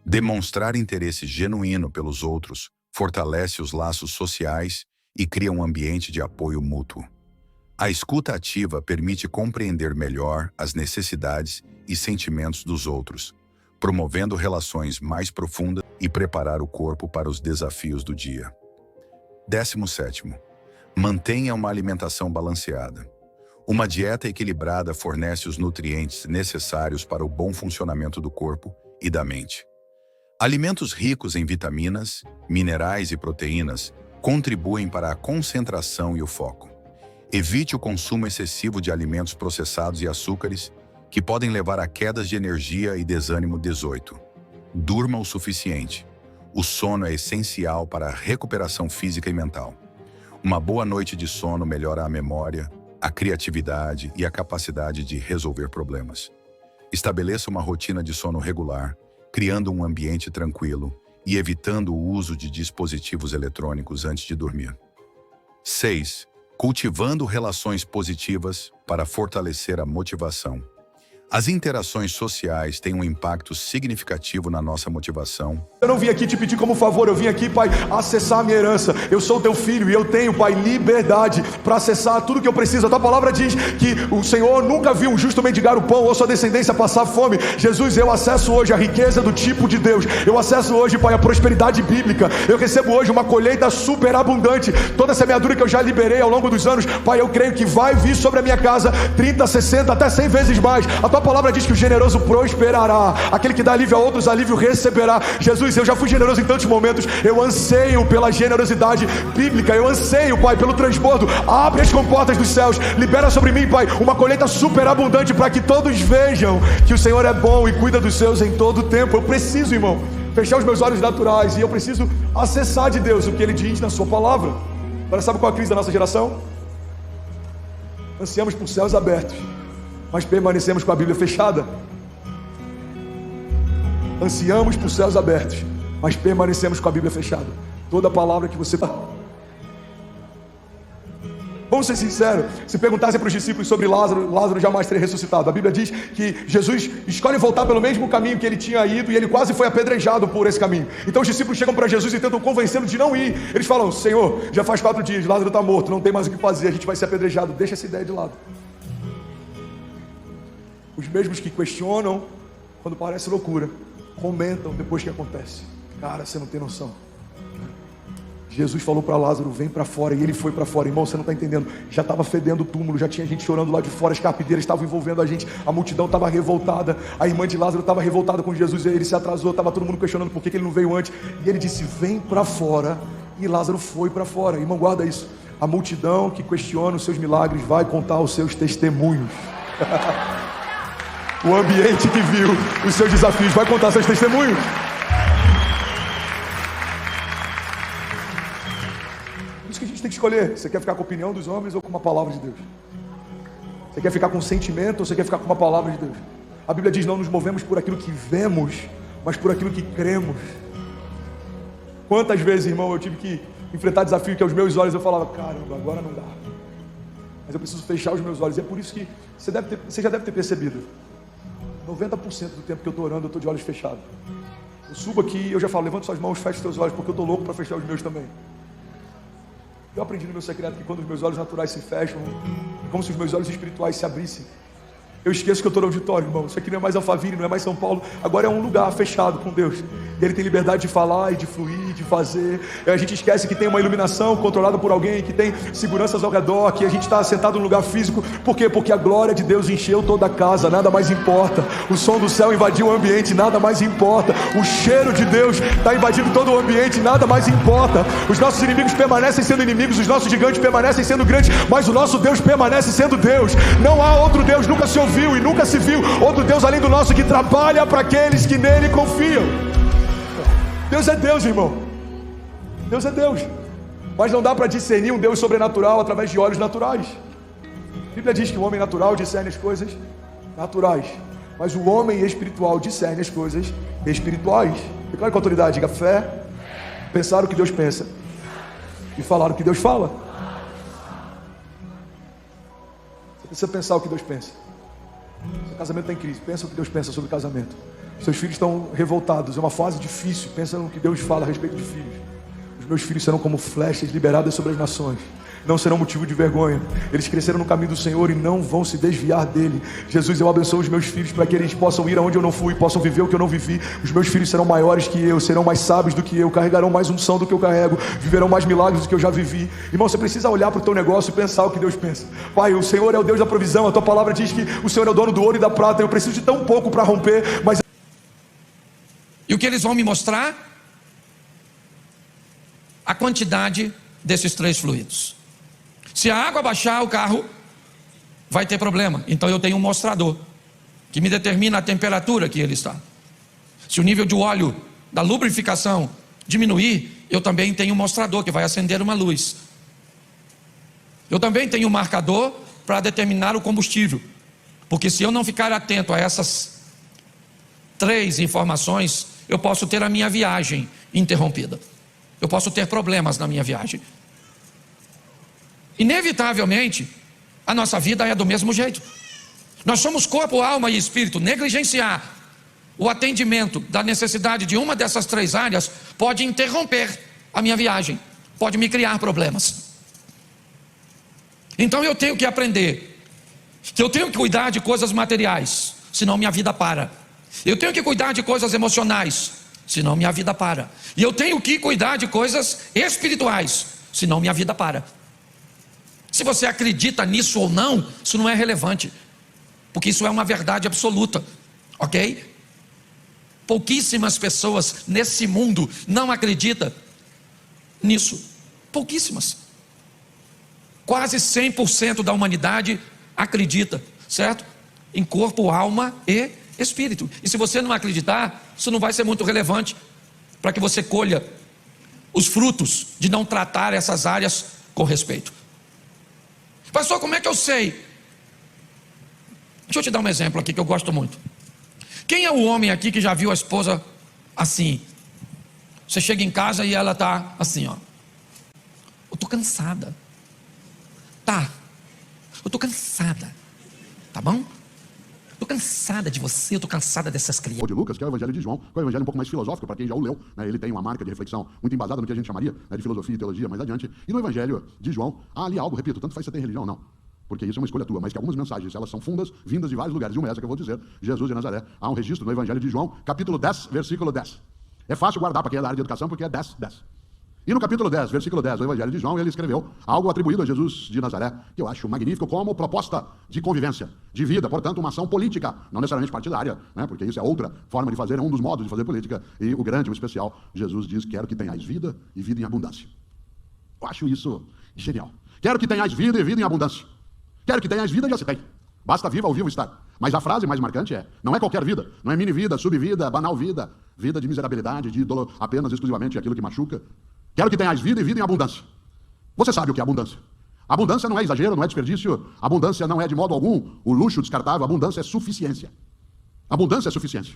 Demonstrar interesse genuíno pelos outros fortalece os laços sociais e cria um ambiente de apoio mútuo. A escuta ativa permite compreender melhor as necessidades e sentimentos dos outros, promovendo relações mais profundas e preparar o corpo para os desafios do dia. 17. Mantenha uma alimentação balanceada. Uma dieta equilibrada fornece os nutrientes necessários para o bom funcionamento do corpo e da mente. Alimentos ricos em vitaminas, minerais e proteínas contribuem para a concentração e o foco. Evite o consumo excessivo de alimentos processados e açúcares, que podem levar a quedas de energia e desânimo. 18. Durma o suficiente. O sono é essencial para a recuperação física e mental. Uma boa noite de sono melhora a memória, a criatividade e a capacidade de resolver problemas. Estabeleça uma rotina de sono regular, criando um ambiente tranquilo e evitando o uso de dispositivos eletrônicos antes de dormir. 6. Cultivando relações positivas para fortalecer a motivação. As interações sociais têm um impacto significativo na nossa motivação. Eu não vim aqui te pedir como favor, eu vim aqui, Pai, acessar a minha herança. Eu sou teu filho e eu tenho, Pai, liberdade para acessar tudo que eu preciso. A tua palavra diz que o Senhor nunca viu um justo mendigar o pão ou sua descendência passar fome. Jesus, eu acesso hoje a riqueza do tipo de Deus. Eu acesso hoje, Pai, a prosperidade bíblica. Eu recebo hoje uma colheita superabundante. Toda a semeadura que eu já liberei ao longo dos anos, Pai, eu creio que vai vir sobre a minha casa 30, 60, até 100 vezes mais. A tua palavra diz que o generoso prosperará. Aquele que dá alívio a outros, alívio receberá. Jesus, eu já fui generoso em tantos momentos. Eu anseio pela generosidade bíblica. Eu anseio, Pai, pelo transbordo. Abre as comportas dos céus. Libera sobre mim, Pai, uma colheita superabundante para que todos vejam que o Senhor é bom e cuida dos seus em todo o tempo. Eu preciso, irmão, fechar os meus olhos naturais e eu preciso acessar de Deus o que Ele diz na sua palavra. Agora, sabe qual é a crise da nossa geração? Ansiamos por céus abertos, mas permanecemos com a Bíblia fechada. Ansiamos por céus abertos, mas permanecemos com a Bíblia fechada. Toda palavra que você... Vamos ser sinceros, se perguntassem para os discípulos sobre Lázaro, Lázaro jamais teria ressuscitado. A Bíblia diz que Jesus escolhe voltar pelo mesmo caminho que ele tinha ido e ele quase foi apedrejado por esse caminho. Então os discípulos chegam para Jesus e tentam convencê-lo de não ir. Eles falam: Senhor, já faz 4 dias, Lázaro está morto, não tem mais o que fazer, a gente vai ser apedrejado. Deixa essa ideia de lado. Os mesmos que questionam quando parece loucura, comentam depois que acontece. Cara, você não tem noção. Jesus falou para Lázaro: vem para fora, e ele foi para fora. Irmão, você não está entendendo. Já estava fedendo o túmulo, já tinha gente chorando lá de fora, as carpideiras estavam envolvendo a gente, a multidão estava revoltada, a irmã de Lázaro estava revoltada com Jesus, ele se atrasou, estava todo mundo questionando por que ele não veio antes, e ele disse: vem para fora, e Lázaro foi para fora. Irmão, guarda isso. A multidão que questiona os seus milagres vai contar os seus testemunhos. O ambiente que viu os seus desafios vai contar seus testemunhos. Por isso que a gente tem que escolher. Você quer ficar com a opinião dos homens ou com uma palavra de Deus? Você quer ficar com sentimento ou você quer ficar com uma palavra de Deus? A Bíblia diz: não nos movemos por aquilo que vemos, mas por aquilo que cremos. Quantas vezes, irmão, eu tive que enfrentar desafio que aos meus olhos eu falava: caramba, agora não dá. Mas eu preciso fechar os meus olhos. E é por isso que você já deve ter percebido. 90% do tempo que eu estou orando, eu estou de olhos fechados. Eu subo aqui e eu já falo: levanta suas mãos, fecha os teus olhos, porque eu estou louco para fechar os meus também. Eu aprendi no meu secreto que quando os meus olhos naturais se fecham, é como se os meus olhos espirituais se abrissem. Eu esqueço que eu estou no auditório, irmão. Isso aqui não é mais Alphaville, não é mais São Paulo. Agora é um lugar fechado com Deus. E Ele tem liberdade de falar e de fluir, de fazer. E a gente esquece que tem uma iluminação controlada por alguém, que tem seguranças ao redor, que a gente está sentado num lugar físico. Por quê? Porque a glória de Deus encheu toda a casa, nada mais importa. O som do céu invadiu o ambiente, nada mais importa. O cheiro de Deus está invadindo todo o ambiente, nada mais importa. Os nossos inimigos permanecem sendo inimigos, os nossos gigantes permanecem sendo grandes, mas o nosso Deus permanece sendo Deus. Não há outro Deus, nunca se ouviu e nunca se viu outro Deus além do nosso, que trabalha para aqueles que nele confiam. Deus é Deus, irmão. Deus é Deus. Mas não dá para discernir um Deus sobrenatural através de olhos naturais. A Bíblia diz que o homem natural discerne as coisas naturais, mas o homem espiritual discerne as coisas espirituais. Declare com autoridade, diga: fé, pensar o que Deus pensa e falar o que Deus fala. Você precisa pensar o que Deus pensa. Seu casamento está em crise, pensa o que Deus pensa sobre o casamento. Seus filhos estão revoltados, é uma fase difícil, pensa no que Deus fala a respeito de filhos. Os meus filhos serão como flechas liberadas sobre as nações, não serão motivo de vergonha. Eles cresceram no caminho do Senhor e não vão se desviar dele. Jesus, eu abençoo os meus filhos para que eles possam ir aonde eu não fui, possam viver o que eu não vivi. Os meus filhos serão maiores que eu, serão mais sábios do que eu, carregarão mais unção do que eu carrego, viverão mais milagres do que eu já vivi. Irmão, você precisa olhar para o teu negócio e pensar o que Deus pensa. Pai, o Senhor é o Deus da provisão, a tua palavra diz que o Senhor é o dono do ouro e da prata. Eu preciso de tão pouco para romper, mas... E o que eles vão me mostrar? A quantidade desses 3 fluidos. Se a água baixar, o carro vai ter problema. Então eu tenho um mostrador que me determina a temperatura que ele está. Se o nível de óleo da lubrificação diminuir, eu também tenho um mostrador que vai acender uma luz. Eu também tenho um marcador para determinar o combustível. Porque se eu não ficar atento a essas 3 informações, eu posso ter a minha viagem interrompida. Eu posso ter problemas na minha viagem. Inevitavelmente, a nossa vida é do mesmo jeito. Nós somos corpo, alma e espírito. Negligenciar o atendimento da necessidade de uma dessas 3 áreas pode interromper a minha viagem, pode me criar problemas. Então eu tenho que aprender que eu tenho que cuidar de coisas materiais, senão minha vida para. Eu tenho que cuidar de coisas emocionais, senão minha vida para. E eu tenho que cuidar de coisas espirituais, senão minha vida para. Se você acredita nisso ou não, isso não é relevante, porque isso é uma verdade absoluta, ok? Pouquíssimas pessoas nesse mundo não acreditam nisso. Pouquíssimas. Quase 100% da humanidade acredita, certo? Em corpo, alma e espírito. E se você não acreditar, isso não vai ser muito relevante para que você colha os frutos de não tratar essas áreas com respeito. Pastor, como é que eu sei? Deixa eu te dar um exemplo aqui que eu gosto muito. Quem é o homem aqui que já viu a esposa assim? Você chega em casa e ela está assim, ó. Eu estou cansada. Tá. Eu estou cansada. Tá bom? Estou cansada de você, eu estou cansada dessas crianças. O de Lucas, que é o Evangelho de João, que é o Evangelho um pouco mais filosófico, para quem já o leu, né? Ele tem uma marca de reflexão muito embasada no que a gente chamaria, né, de filosofia e teologia mais adiante. E no Evangelho de João, há ali algo, repito, tanto faz você ter religião ou não, porque isso é uma escolha tua, mas que algumas mensagens, elas são fundas, vindas de vários lugares, e uma é essa que eu vou dizer, Jesus de Nazaré. Há um registro no Evangelho de João, capítulo 10, versículo 10. É fácil guardar para quem é da área de educação, porque é 10, 10. E no capítulo 10, versículo 10 do Evangelho de João, ele escreveu algo atribuído a Jesus de Nazaré, que eu acho magnífico como proposta de convivência, de vida, portanto uma ação política, não necessariamente partidária, né? Porque isso é outra forma de fazer, é um dos modos de fazer política. E o grande, o especial, Jesus diz: quero que tenhais vida e vida em abundância. Eu acho isso genial. Quero que tenhais vida e vida em abundância. Quero que tenhais vida, já se tem. Basta viva ou vivo estar. Mas a frase mais marcante é: não é qualquer vida, não é mini vida, subvida, banal vida, vida de miserabilidade, de dolo, apenas exclusivamente aquilo que machuca. Quero que tenhais vida e vida em abundância. Você sabe o que é abundância. Abundância não é exagero, não é desperdício. Abundância não é de modo algum o luxo descartável. Abundância é suficiência. Abundância é suficiência.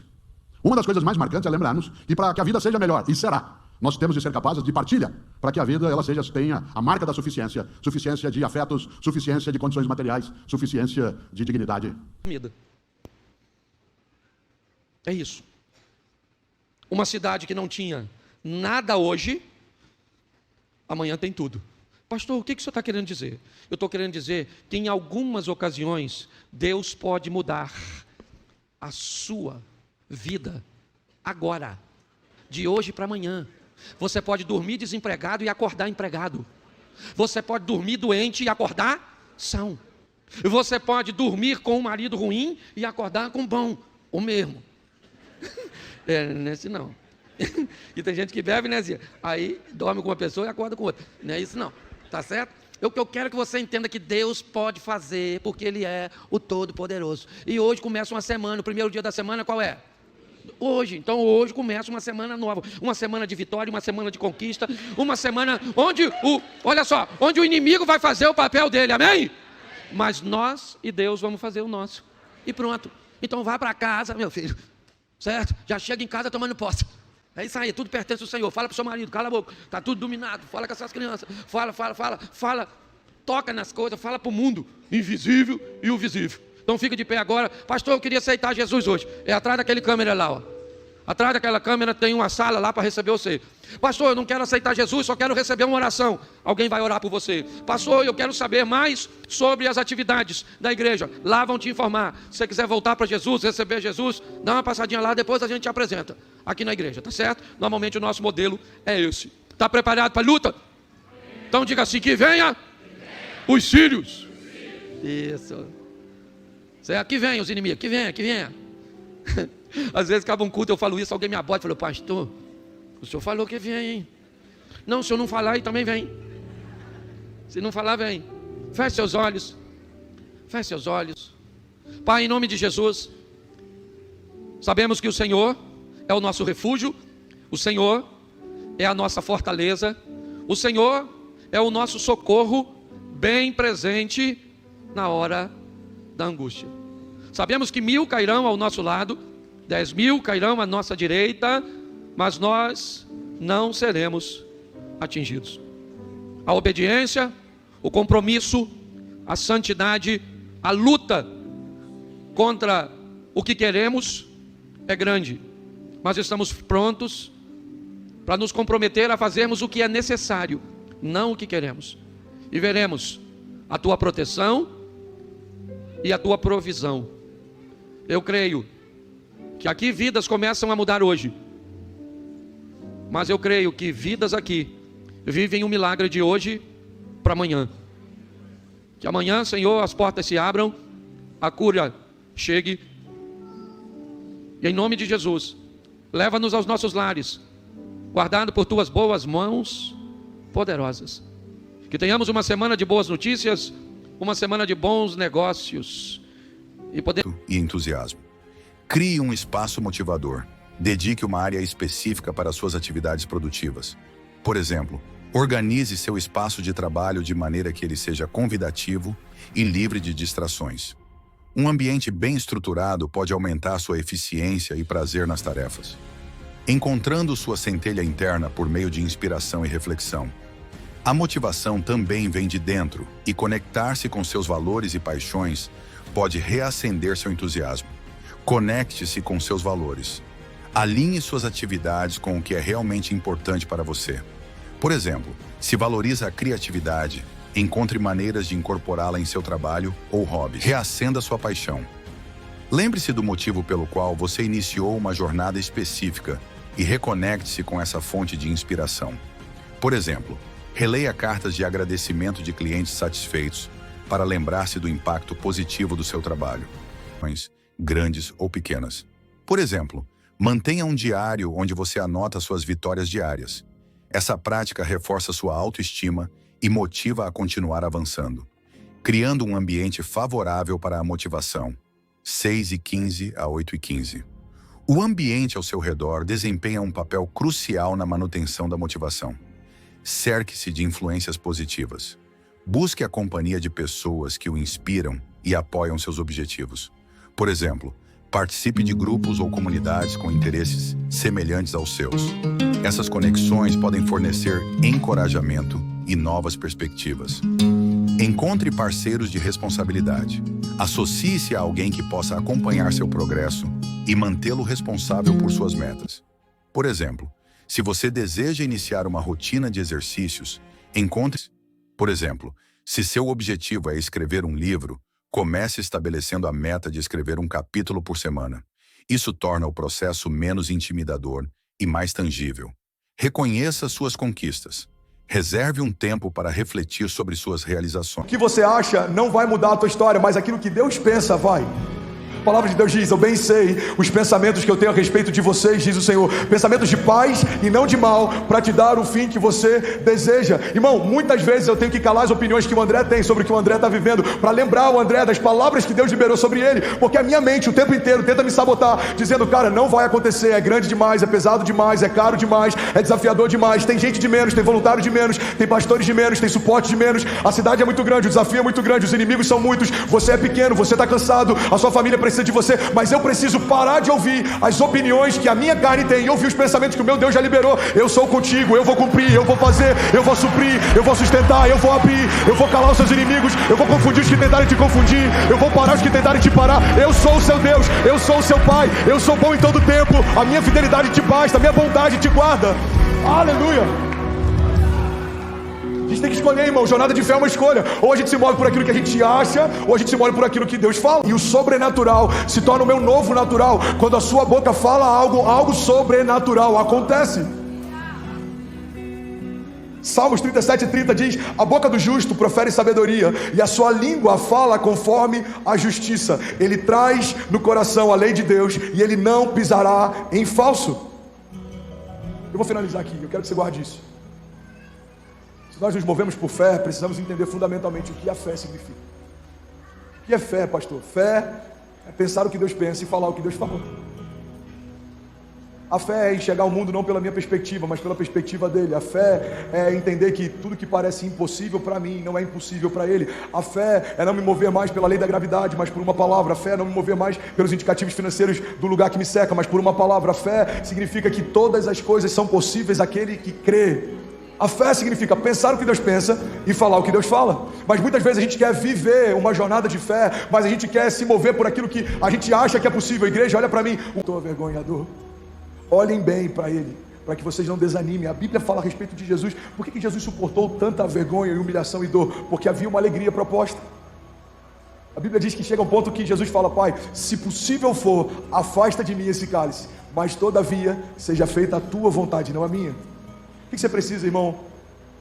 Uma das coisas mais marcantes é lembrarmos que para que a vida seja melhor, e será, nós temos de ser capazes de partilha, para que a vida ela tenha a marca da suficiência. Suficiência de afetos, suficiência de condições materiais, suficiência de dignidade. Comida. É isso. Uma cidade que não tinha nada hoje, amanhã tem tudo. Pastor, o que o senhor está querendo dizer? Eu estou querendo dizer que em algumas ocasiões Deus pode mudar a sua vida agora, de hoje para amanhã. Você pode dormir desempregado e acordar empregado. Você pode dormir doente e acordar são. Você pode dormir com um marido ruim e acordar com bom, o mesmo. Nesse não. E tem gente que bebe, né, Zia? Aí dorme com uma pessoa e acorda com outra. Não é isso não, tá certo? O que eu quero que você entenda que Deus pode fazer, porque Ele é o Todo-Poderoso. E hoje começa uma semana, o primeiro dia da semana qual é? Hoje. Então hoje começa uma semana nova, uma semana de vitória, uma semana de conquista, uma semana onde onde o inimigo vai fazer o papel dele, amém? Mas nós e Deus vamos fazer o nosso. E pronto. Então vá para casa, meu filho, certo? Já chega em casa tomando posse. É isso aí, tudo pertence ao Senhor. Fala para o seu marido, cala a boca, está tudo dominado. Fala com essas crianças, fala, toca nas coisas, fala para o mundo invisível e o visível. Então fica de pé agora. Pastor, eu queria aceitar Jesus hoje. É atrás daquele câmera lá, ó. Atrás daquela câmera tem uma sala lá para receber você. Pastor, eu não quero aceitar Jesus, só quero receber uma oração. Alguém vai orar por você. Pastor, eu quero saber mais sobre as atividades da igreja. Lá vão te informar. Se você quiser voltar para Jesus, receber Jesus, dá uma passadinha lá, depois a gente te apresenta aqui na igreja, tá certo? Normalmente o nosso modelo é esse. Está preparado para a luta? Então diga assim, que venha os sírios. Isso. Certo? Que venha os inimigos, que venha. Às vezes acaba um culto, eu falo isso, alguém me abota e fala, pastor, o senhor falou que vem, hein? Não, se eu não falar, aí também vem. Se não falar, vem. Feche seus olhos. Pai, em nome de Jesus, sabemos que o Senhor é o nosso refúgio, o Senhor é a nossa fortaleza, o Senhor é o nosso socorro bem presente na hora da angústia. Sabemos que 1000 cairão ao nosso lado, 10.000 cairão à nossa direita, mas nós não seremos atingidos. A obediência, o compromisso, a santidade, a luta contra o que queremos é grande, mas estamos prontos para nos comprometer a fazermos o que é necessário, não o que queremos. E veremos a tua proteção e a tua provisão. Eu creio que aqui vidas começam a mudar hoje, mas eu creio que vidas aqui vivem um milagre de hoje para amanhã. Que amanhã, Senhor, as portas se abram, a cura chegue, e em nome de Jesus, leva-nos aos nossos lares, guardado por tuas boas mãos poderosas. Que tenhamos uma semana de boas notícias, uma semana de bons negócios e entusiasmo. Crie um espaço motivador. Dedique uma área específica para suas atividades produtivas. Por exemplo, organize seu espaço de trabalho de maneira que ele seja convidativo e livre de distrações. Um ambiente bem estruturado pode aumentar sua eficiência e prazer nas tarefas. Encontrando sua centelha interna por meio de inspiração e reflexão. A motivação também vem de dentro, e conectar-se com seus valores e paixões pode reacender seu entusiasmo. Conecte-se com seus valores. Alinhe suas atividades com o que é realmente importante para você. Por exemplo, se valoriza a criatividade, encontre maneiras de incorporá-la em seu trabalho ou hobby. Reacenda sua paixão. Lembre-se do motivo pelo qual você iniciou uma jornada específica e reconecte-se com essa fonte de inspiração. Por exemplo, releia cartas de agradecimento de clientes satisfeitos para lembrar-se do impacto positivo do seu trabalho, grandes ou pequenas. Por exemplo, mantenha um diário onde você anota suas vitórias diárias. Essa prática reforça sua autoestima e motiva a continuar avançando, criando um ambiente favorável para a motivação. 6h15 a 8h15. O ambiente ao seu redor desempenha um papel crucial na manutenção da motivação. Cerque-se de influências positivas. Busque a companhia de pessoas que o inspiram e apoiam seus objetivos. Por exemplo, participe de grupos ou comunidades com interesses semelhantes aos seus. Essas conexões podem fornecer encorajamento e novas perspectivas. Encontre parceiros de responsabilidade. Associe-se a alguém que possa acompanhar seu progresso e mantê-lo responsável por suas metas. Por exemplo, se você deseja iniciar uma rotina de exercícios, encontre... Por exemplo, se seu objetivo é escrever um livro, comece estabelecendo a meta de escrever um capítulo por semana. Isso torna o processo menos intimidador e mais tangível. Reconheça suas conquistas. Reserve um tempo para refletir sobre suas realizações. O que você acha não vai mudar a tua história, mas aquilo que Deus pensa vai. A palavra de Deus diz: eu bem sei os pensamentos que eu tenho a respeito de vocês, diz o Senhor, pensamentos de paz e não de mal, para te dar o fim que você deseja. Irmão, muitas vezes eu tenho que calar as opiniões que o André tem sobre o que o André está vivendo, para lembrar o André das palavras que Deus liberou sobre ele, porque a minha mente o tempo inteiro tenta me sabotar, dizendo: cara, não vai acontecer, é grande demais, é pesado demais, é caro demais, é desafiador demais, tem gente de menos, tem voluntário de menos, tem pastores de menos, tem suporte de menos, a cidade é muito grande, o desafio é muito grande, os inimigos são muitos, você é pequeno, você está cansado, a sua família precisa de você, mas eu preciso parar de ouvir as opiniões que a minha carne tem e ouvir os pensamentos que o meu Deus já liberou. Eu sou contigo, eu vou cumprir, eu vou fazer, eu vou suprir, eu vou sustentar, eu vou abrir, eu vou calar os seus inimigos, eu vou confundir os que tentarem te confundir, eu vou parar os que tentarem te parar. Eu sou o seu Deus, eu sou o seu Pai, eu sou bom em todo tempo, a minha fidelidade te basta, a minha bondade te guarda. Aleluia. A gente tem que escolher, irmão. Jornada de fé é uma escolha. Ou a gente se move por aquilo que a gente acha, ou a gente se move por aquilo que Deus fala. E o sobrenatural se torna o meu novo natural. Quando a sua boca fala algo sobrenatural acontece. Salmos 37:30 diz: a boca do justo profere sabedoria, e a sua língua fala conforme a justiça. Ele traz no coração a lei de Deus, e ele não pisará em falso. Eu vou finalizar aqui, eu quero que você guarde isso. Se nós nos movemos por fé, precisamos entender fundamentalmente o que a fé significa. O que é fé, pastor? Fé é pensar o que Deus pensa e falar o que Deus fala. A fé é enxergar o mundo não pela minha perspectiva, mas pela perspectiva dele. A fé é entender que tudo que parece impossível para mim não é impossível para ele. A fé é não me mover mais pela lei da gravidade, mas por uma palavra. A fé é não me mover mais pelos indicativos financeiros do lugar que me cerca, mas por uma palavra. A fé significa que todas as coisas são possíveis àquele que crê. A fé significa pensar o que Deus pensa e falar o que Deus fala. Mas muitas vezes a gente quer viver uma jornada de fé, mas a gente quer se mover por aquilo que a gente acha que é possível. Igreja, olha para mim, estou avergonhador. Olhem bem para ele, para que vocês não desanimem. A Bíblia fala a respeito de Jesus. Por que Jesus suportou tanta vergonha e humilhação e dor? Porque havia uma alegria proposta. A Bíblia diz que chega um ponto que Jesus fala: Pai, se possível for, afasta de mim esse cálice, mas todavia seja feita a tua vontade, não a minha. O que você precisa, irmão,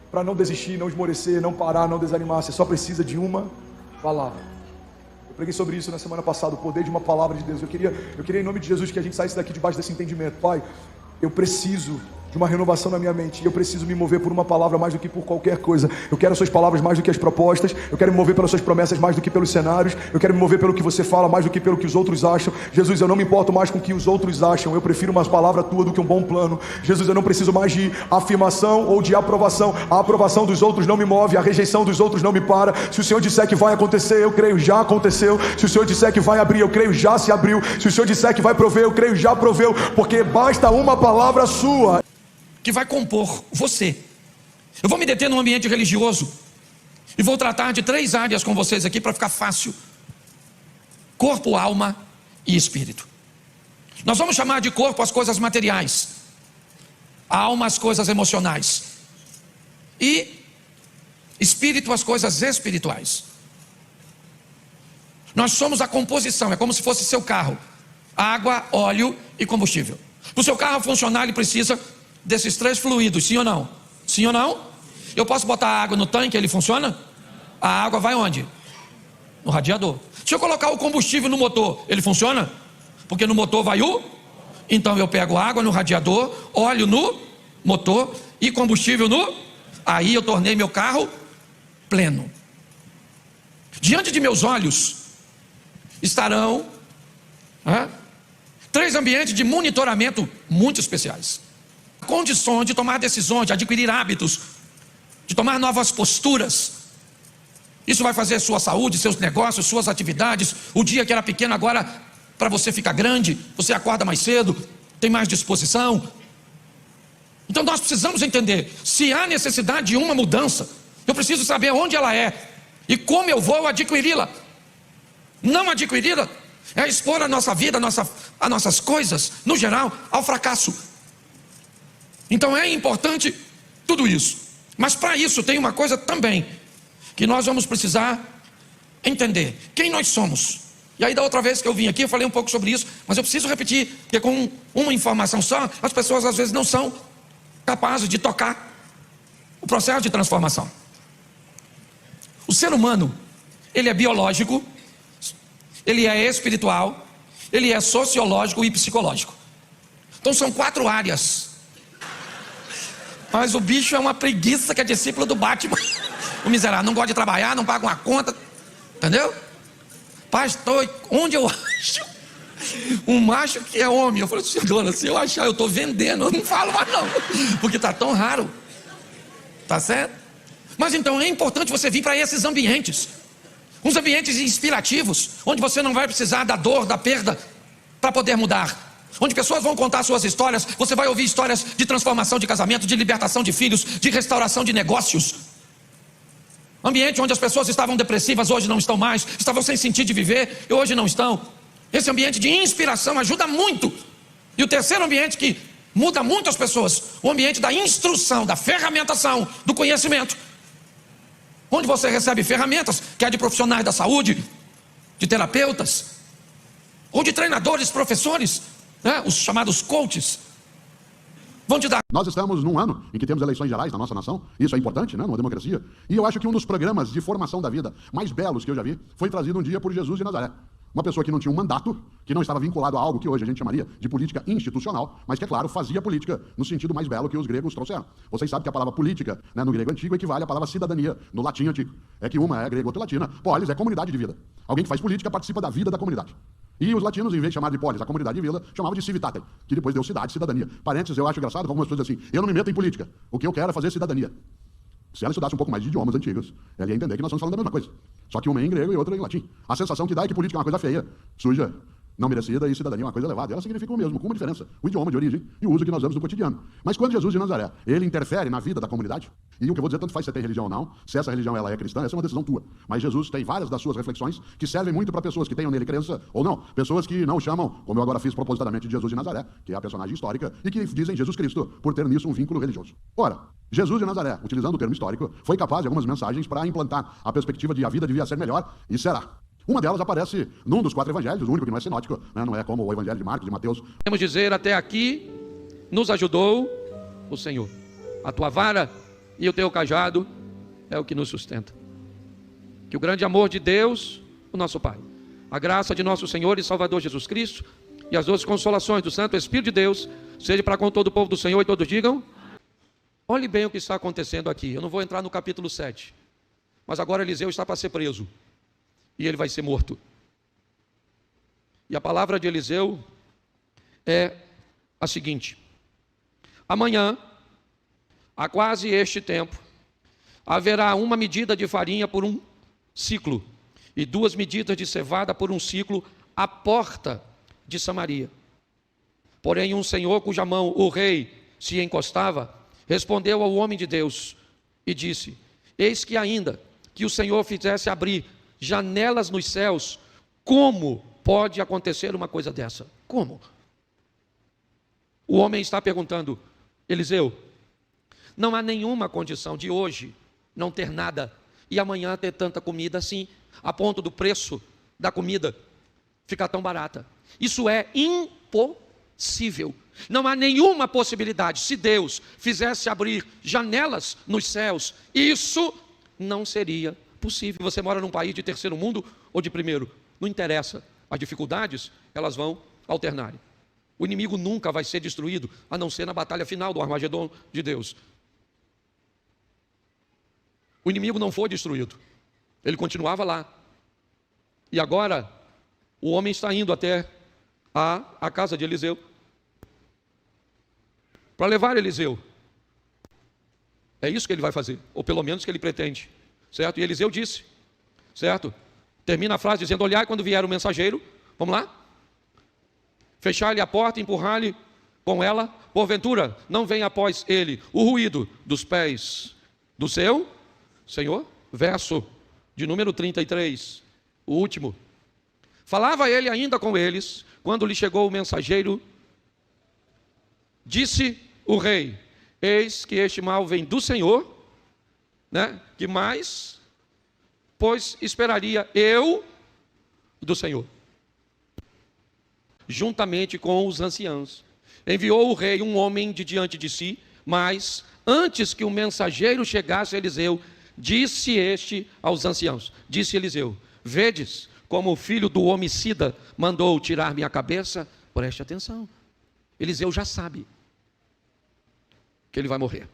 para não desistir, não esmorecer, não parar, não desanimar? Você só precisa de uma palavra. Eu preguei sobre isso na semana passada, o poder de uma palavra de Deus. Eu queria em nome de Jesus que a gente saísse daqui debaixo desse entendimento. Pai, eu preciso de uma renovação na minha mente, e eu preciso me mover por uma palavra mais do que por qualquer coisa. Eu quero as suas palavras mais do que as propostas, eu quero me mover pelas suas promessas mais do que pelos cenários, eu quero me mover pelo que você fala mais do que pelo que os outros acham. Jesus, eu não me importo mais com o que os outros acham, eu prefiro uma palavra tua do que um bom plano. Jesus, eu não preciso mais de afirmação ou de aprovação. A aprovação dos outros não me move, a rejeição dos outros não me para. Se o Senhor disser que vai acontecer, eu creio, já aconteceu. Se o Senhor disser que vai abrir, eu creio, já se abriu. Se o Senhor disser que vai prover, eu creio, já proveu, porque basta uma palavra sua que vai compor você. Eu vou me deter num ambiente religioso e vou tratar de 3 áreas com vocês aqui para ficar fácil: corpo, alma e espírito. Nós vamos chamar de corpo as coisas materiais, alma as coisas emocionais e espírito as coisas espirituais. Nós somos a composição, é como se fosse seu carro: água, óleo e combustível. Para o seu carro funcionar, ele precisa desses 3 fluidos, sim ou não? Sim ou não? Eu posso botar água no tanque, ele funciona? A água vai onde? No radiador. Se eu colocar o combustível no motor, ele funciona? Porque no motor vai o... Então eu pego água no radiador, óleo no motor e combustível no... Aí eu tornei meu carro pleno. Diante de meus olhos estarão 3 ambientes de monitoramento muito especiais. Condições de tomar decisões, de adquirir hábitos, de tomar novas posturas. Isso vai fazer sua saúde, seus negócios, suas atividades. O dia que era pequeno agora, para você ficar grande, você acorda mais cedo, tem mais disposição. Então nós precisamos entender, se há necessidade de uma mudança, eu preciso saber onde ela é e como eu vou adquiri-la. Não adquiri-la é expor a nossa vida, as nossas coisas, no geral, ao fracasso. Então é importante tudo isso. Mas para isso tem uma coisa também que nós vamos precisar entender: quem nós somos. E aí da outra vez que eu vim aqui, eu falei um pouco sobre isso, mas eu preciso repetir, porque com uma informação só, as pessoas às vezes não são capazes de tocar o processo de transformação. O ser humano, ele é biológico, ele é espiritual, ele é sociológico e psicológico. Então são 4 áreas. Mas o bicho é uma preguiça que é discípulo do Batman. O miserável não gosta de trabalhar, não paga uma conta, entendeu? Pastor, onde eu acho um macho que é homem? Eu falei assim, dona, se eu achar, eu estou vendendo, eu não falo mais não, porque está tão raro, tá certo? Mas então é importante você vir para esses ambientes, uns ambientes inspirativos, onde você não vai precisar da dor, da perda, para poder mudar, onde pessoas vão contar suas histórias, você vai ouvir histórias de transformação de casamento, de libertação de filhos, de restauração de negócios. Ambiente onde as pessoas estavam depressivas, hoje não estão mais, estavam sem sentido de viver, e hoje não estão. Esse ambiente de inspiração ajuda muito. E o terceiro ambiente que muda muito as pessoas, o ambiente da instrução, da ferramentação, do conhecimento, onde você recebe ferramentas, que é de profissionais da saúde, de terapeutas, ou de treinadores, professores, né? Os chamados coaches, vão te dar. Nós estamos num ano em que temos eleições gerais na nossa nação, isso é importante, né, numa democracia, e eu acho que um dos programas de formação da vida mais belos que eu já vi foi trazido um dia por Jesus de Nazaré. Uma pessoa que não tinha um mandato, que não estava vinculado a algo que hoje a gente chamaria de política institucional, mas que, é claro, fazia política no sentido mais belo que os gregos trouxeram. Vocês sabem que a palavra política, né, no grego antigo, equivale à palavra cidadania, no latim antigo. É que uma é grega, outra latina. Polis é comunidade de vida. Alguém que faz política participa da vida da comunidade. E os latinos, em vez de chamar de polis, a comunidade de vida, chamavam de civitatem, que depois deu cidade, cidadania. Parênteses, eu acho engraçado que algumas pessoas dizem assim, eu não me meto em política, o que eu quero é fazer cidadania. Se ela estudasse um pouco mais de idiomas antigos, ela ia entender que nós estamos falando da mesma coisa. Só que uma é em grego e outra em latim. A sensação que dá é que política é uma coisa feia, suja, não merecida, e cidadania é uma coisa elevada. Ela significa o mesmo, com uma diferença. O idioma de origem e o uso que nós damos no cotidiano. Mas quando Jesus de Nazaré, ele interfere na vida da comunidade, e o que eu vou dizer tanto faz se você tem religião ou não, se essa religião ela é cristã, essa é uma decisão tua. Mas Jesus tem várias das suas reflexões que servem muito para pessoas que tenham nele crença ou não. Pessoas que não chamam, como eu agora fiz propositadamente, de Jesus de Nazaré, que é a personagem histórica, e que dizem Jesus Cristo, por ter nisso um vínculo religioso. Ora, Jesus de Nazaré, utilizando o termo histórico, foi capaz de algumas mensagens para implantar a perspectiva de a vida devia ser melhor, e será. Uma delas aparece num dos 4 evangelhos, o único que não é sinótico, né? Não é como o evangelho de Marcos, de Mateus. Podemos dizer, até aqui nos ajudou o Senhor. A tua vara e o teu cajado é o que nos sustenta. Que o grande amor de Deus, o nosso Pai, a graça de nosso Senhor e Salvador Jesus Cristo e as doces consolações do Santo Espírito de Deus, seja para com todo o povo do Senhor, e todos digam. Olhe bem o que está acontecendo aqui. Eu não vou entrar no capítulo 7, mas agora Eliseu está para ser preso e ele vai ser morto. E a palavra de Eliseu é a seguinte: amanhã, a quase este tempo, haverá 1 medida de farinha por 1 ciclo e 2 medidas de cevada por 1 ciclo à porta de Samaria. Porém, um senhor cuja mão o rei se encostava, respondeu ao homem de Deus e disse: eis que ainda que o Senhor fizesse abrir janelas nos céus, como pode acontecer uma coisa dessa? Como? O homem está perguntando: Eliseu, não há nenhuma condição de hoje não ter nada e amanhã ter tanta comida assim, a ponto do preço da comida ficar tão barata. Isso é impossível. Não há nenhuma possibilidade. Se Deus fizesse abrir janelas nos céus, isso não seria possível. Você mora num país de terceiro mundo ou de primeiro, não interessa. As dificuldades, elas vão alternar. O inimigo nunca vai ser destruído, a não ser na batalha final do Armagedon de Deus. O inimigo não foi destruído, ele continuava lá. E agora, o homem está indo até a casa de Eliseu para levar Eliseu. É isso que ele vai fazer, ou pelo menos que ele pretende, certo? E Eliseu disse, certo? Termina a frase dizendo: olhai quando vier o mensageiro, vamos lá? Fechar-lhe a porta, empurrar-lhe com ela, porventura não vem após ele o ruído dos pés do seu Senhor? Verso de número 33, o último. Falava ele ainda com eles, quando lhe chegou o mensageiro, disse o rei: eis que este mal vem do Senhor, né? Que mais, pois esperaria eu do Senhor. juntamente com os anciãos. Enviou o rei um homem de diante de si, mas antes que o mensageiro chegasse a Eliseu, disse este aos anciãos, disse Eliseu, vedes como o filho do homicida mandou tirar minha cabeça? Preste atenção, Eliseu já sabe que ele vai morrer,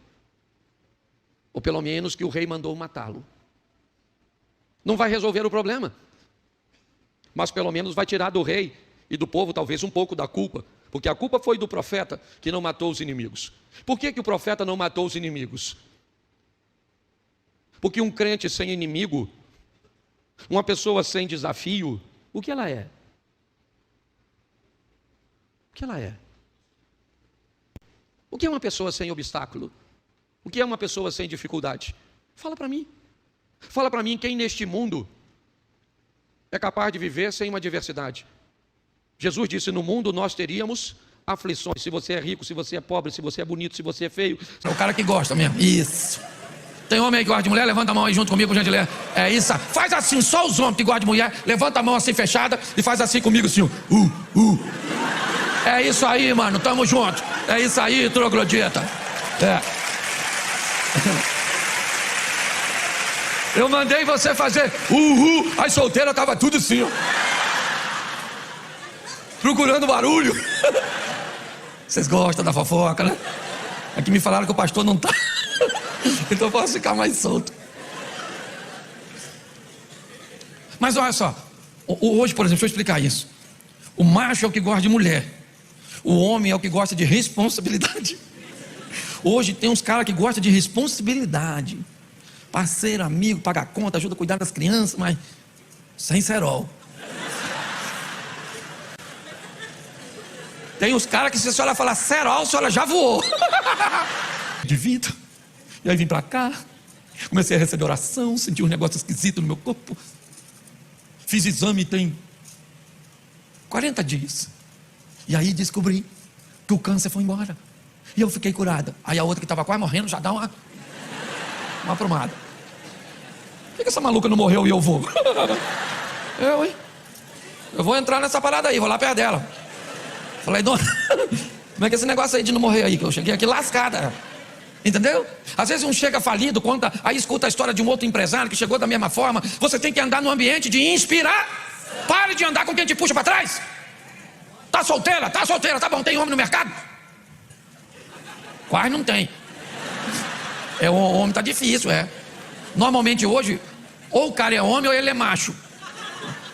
ou pelo menos que o rei mandou matá-lo. Não vai resolver o problema, mas pelo menos vai tirar do rei e do povo talvez um pouco da culpa, porque a culpa foi do profeta que não matou os inimigos. Por que o profeta não matou os inimigos? Porque um crente sem inimigo, uma pessoa sem desafio, o que ela é? O que ela é? O que é uma pessoa sem obstáculo? O que é uma pessoa sem dificuldade? Fala para mim. Fala para mim quem neste mundo é capaz de viver sem uma adversidade. Jesus disse, no mundo nós teríamos aflições. Se você é rico, se você é pobre, se você é bonito, se você é feio. É o cara que gosta mesmo. Isso. Tem homem aí que gosta de mulher? Levanta a mão aí junto comigo, gente. É isso. Faz assim, só os homens que gostam de mulher. Levanta a mão assim fechada e faz assim comigo assim. É isso aí, mano. Tamo junto. É isso aí, troglodita. Eu mandei você fazer As solteiras tava tudo assim, ó, procurando barulho. Vocês gostam da fofoca, né? Aqui me falaram que o pastor não tá. Então eu posso ficar mais solto. Mas olha só, hoje, por exemplo, deixa eu explicar isso. O macho é o que gosta de mulher, o homem é o que gosta de responsabilidade. Hoje tem uns caras que gostam de responsabilidade. Parceiro, amigo, paga conta, ajuda a cuidar das crianças, mas sem cerol. Tem uns caras que se a senhora falar cerol, a senhora já voou. De vida. E aí vim pra cá, comecei a receber oração, senti um negócio esquisito no meu corpo. Fiz exame tem 40 dias. E aí descobri que o câncer foi embora. E eu fiquei curada. Aí a outra que estava quase morrendo já dá uma aprumada. Por que essa maluca não morreu e eu vou? Eu vou entrar nessa parada aí, vou lá perto dela. Falei, dona, como é que é esse negócio aí de não morrer aí? Que eu cheguei aqui lascada. Entendeu? Às vezes um chega falido, conta, aí escuta a história de um outro empresário que chegou da mesma forma. Você tem que andar no ambiente de inspirar. Pare de andar com quem te puxa para trás. Tá solteira, tá bom, tem homem no mercado? Quase não tem. O homem tá difícil, Normalmente hoje, ou o cara é homem ou ele é macho.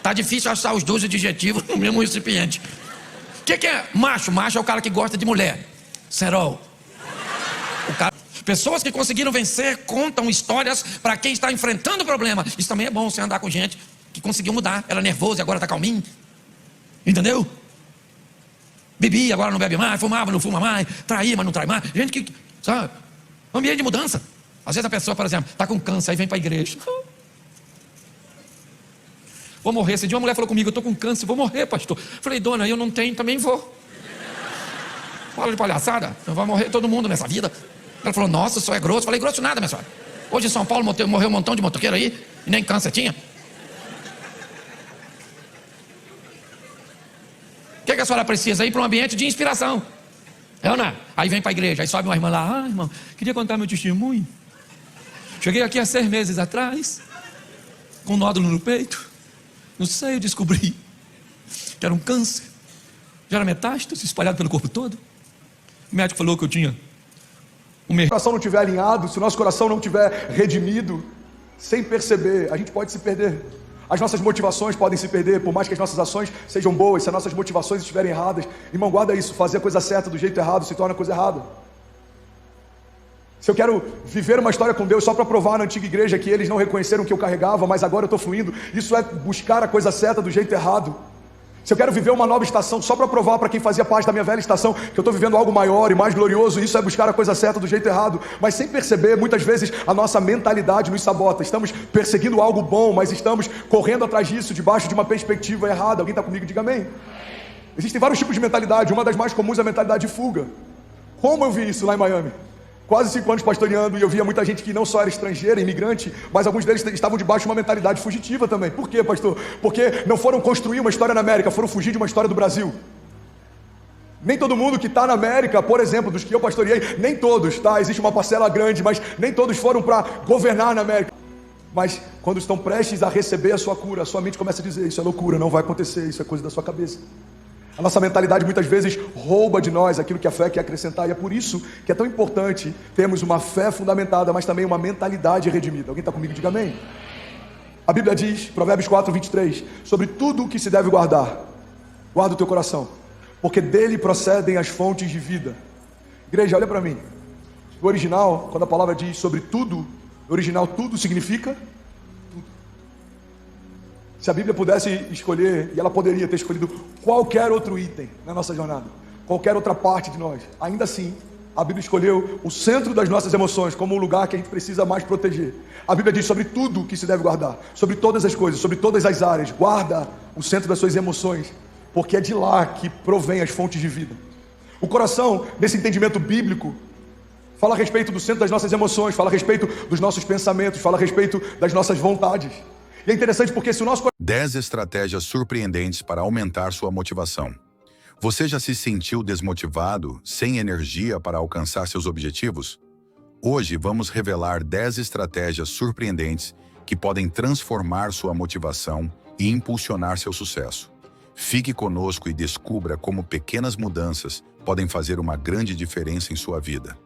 Tá difícil achar os dois adjetivos no mesmo recipiente. O que é macho? Macho é o cara que gosta de mulher. Cerol. Pessoas que conseguiram vencer contam histórias para quem está enfrentando o problema. Isso também é bom, você andar com gente que conseguiu mudar. Era nervoso e agora tá calminho. Entendeu? Bebia, agora não bebe mais. Fumava, não fuma mais. Traía, mas não trai mais. Gente que, sabe, ambiente de mudança. Às vezes a pessoa, por exemplo, está com câncer, aí vem para a igreja. Vou morrer. Esse dia uma mulher falou comigo, eu estou com câncer, vou morrer, pastor. Falei, dona, eu não tenho, também vou. Fala de palhaçada, vai morrer todo mundo nessa vida. Ela falou, nossa, o senhor é grosso. Falei, grosso nada, minha senhora. Hoje em São Paulo morreu um montão de motoqueiro aí, e nem câncer tinha. O que a senhora precisa? Ir para um ambiente de inspiração. É ou não? Aí vem para a igreja, aí sobe uma irmã lá, irmão, queria contar meu testemunho. Cheguei aqui há 6 meses atrás, com um nódulo no peito, no seio, descobri que era um câncer, já era metástase, espalhado pelo corpo todo. O médico falou que eu tinha Se o nosso coração não estiver alinhado, se o nosso coração não estiver redimido, sem perceber, a gente pode se perder. As nossas motivações podem se perder, por mais que as nossas ações sejam boas, se as nossas motivações estiverem erradas. Irmão, guarda isso, fazer a coisa certa do jeito errado se torna a coisa errada. Se eu quero viver uma história com Deus só para provar na antiga igreja que eles não reconheceram o que eu carregava, mas agora eu estou fluindo, isso é buscar a coisa certa do jeito errado. Se eu quero viver uma nova estação só para provar para quem fazia parte da minha velha estação que eu estou vivendo algo maior e mais glorioso, isso é buscar a coisa certa do jeito errado. Mas sem perceber, muitas vezes a nossa mentalidade nos sabota. Estamos perseguindo algo bom, mas estamos correndo atrás disso debaixo de uma perspectiva errada. Alguém está comigo? Diga amém. Existem vários tipos de mentalidade. Uma das mais comuns é a mentalidade de fuga. Como eu vi isso lá em Miami? Quase 5 anos pastoreando, e eu via muita gente que não só era estrangeira, imigrante, mas alguns deles estavam debaixo de uma mentalidade fugitiva também. Por quê, pastor? Porque não foram construir uma história na América, foram fugir de uma história do Brasil. Nem todo mundo que está na América, por exemplo, dos que eu pastoreei, nem todos, tá? Existe uma parcela grande, mas nem todos foram para governar na América. Mas quando estão prestes a receber a sua cura, a sua mente começa a dizer: isso é loucura, não vai acontecer, isso é coisa da sua cabeça. A nossa mentalidade muitas vezes rouba de nós aquilo que a fé quer acrescentar, e é por isso que é tão importante termos uma fé fundamentada, mas também uma mentalidade redimida. Alguém está comigo? Diga amém. A Bíblia diz, Provérbios 4, 23, sobre tudo o que se deve guardar, guarda o teu coração, porque dele procedem as fontes de vida. Igreja, olha para mim. No original, quando a palavra diz sobre tudo, no original tudo significa tudo. Se a Bíblia pudesse escolher, e ela poderia ter escolhido qualquer outro item na nossa jornada, qualquer outra parte de nós, ainda assim, a Bíblia escolheu o centro das nossas emoções como o lugar que a gente precisa mais proteger. A Bíblia diz sobre tudo que se deve guardar, sobre todas as coisas, sobre todas as áreas. Guarda o centro das suas emoções, porque é de lá que provém as fontes de vida. O coração, nesse entendimento bíblico, fala a respeito do centro das nossas emoções, fala a respeito dos nossos pensamentos, fala a respeito das nossas vontades. E é interessante porque se o nosso 10 estratégias surpreendentes para aumentar sua motivação. Você já se sentiu desmotivado, sem energia para alcançar seus objetivos? Hoje vamos revelar 10 estratégias surpreendentes que podem transformar sua motivação e impulsionar seu sucesso. Fique conosco e descubra como pequenas mudanças podem fazer uma grande diferença em sua vida.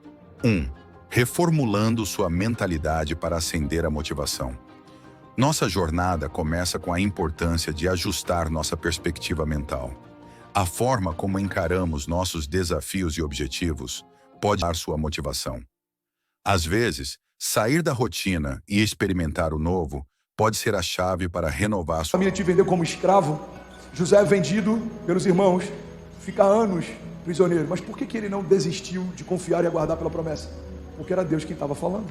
1. Reformulando sua mentalidade para acender a motivação. Nossa jornada começa com a importância de ajustar nossa perspectiva mental. A forma como encaramos nossos desafios e objetivos pode dar sua motivação. Às vezes, sair da rotina e experimentar o novo pode ser a chave para renovar A sua... família te vendeu como escravo. José é vendido pelos irmãos, fica anos prisioneiro. Mas por que ele não desistiu de confiar e aguardar pela promessa? Porque era Deus quem estava falando.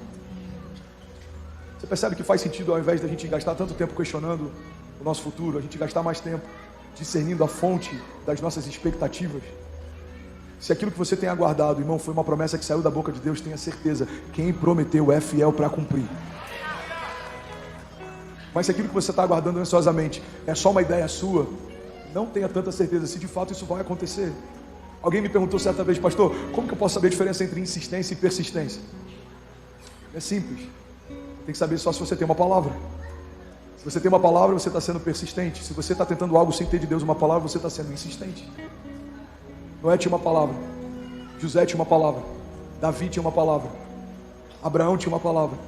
Você percebe que faz sentido, ao invés da gente gastar tanto tempo questionando o nosso futuro, a gente gastar mais tempo discernindo a fonte das nossas expectativas? Se aquilo que você tem aguardado, irmão, foi uma promessa que saiu da boca de Deus, tenha certeza, quem prometeu é fiel para cumprir. Mas se aquilo que você está aguardando ansiosamente é só uma ideia sua, não tenha tanta certeza se de fato isso vai acontecer. Alguém me perguntou certa vez: pastor, como que eu posso saber a diferença entre insistência e persistência? É simples, tem que saber só se você tem uma palavra. Se você tem uma palavra, você está sendo persistente. Se você está tentando algo sem ter de Deus uma palavra, você está sendo insistente. Noé tinha uma palavra, José tinha uma palavra, Davi tinha uma palavra, Abraão tinha uma palavra,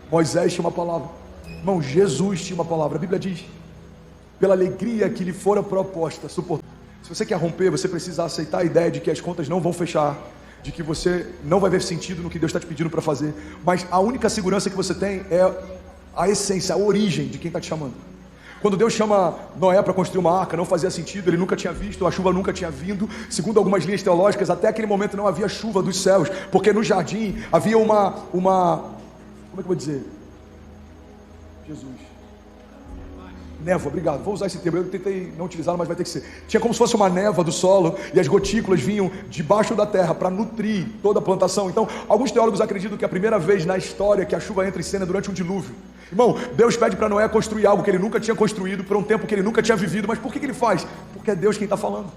Moisés tinha uma palavra, irmão, Jesus tinha uma palavra. A Bíblia diz: pela alegria que lhe fora proposta, suportar. Se você quer romper, você precisa aceitar a ideia de que as contas não vão fechar, de que você não vai ver sentido no que Deus está te pedindo para fazer. Mas a única segurança que você tem é a essência, a origem de quem está te chamando. Quando Deus chama Noé para construir uma arca, não fazia ssentido, ele nunca tinha visto, a chuva nunca tinha vindo. Segundo algumas linhas teológicas, até aquele momento não havia chuva dos céus, porque no jardim havia uma como é que eu vou dizer? Jesus. Névoa, obrigado, vou usar esse termo, eu tentei não utilizá-lo, mas vai ter que ser. Tinha como se fosse uma névoa do solo, e as gotículas vinham debaixo da terra para nutrir toda a plantação. Então, alguns teólogos acreditam que é a primeira vez na história que a chuva entra em cena durante um dilúvio. Irmão, Deus pede para Noé construir algo que ele nunca tinha construído, por um tempo que ele nunca tinha vivido. Mas por que ele faz? Porque é Deus quem está falando.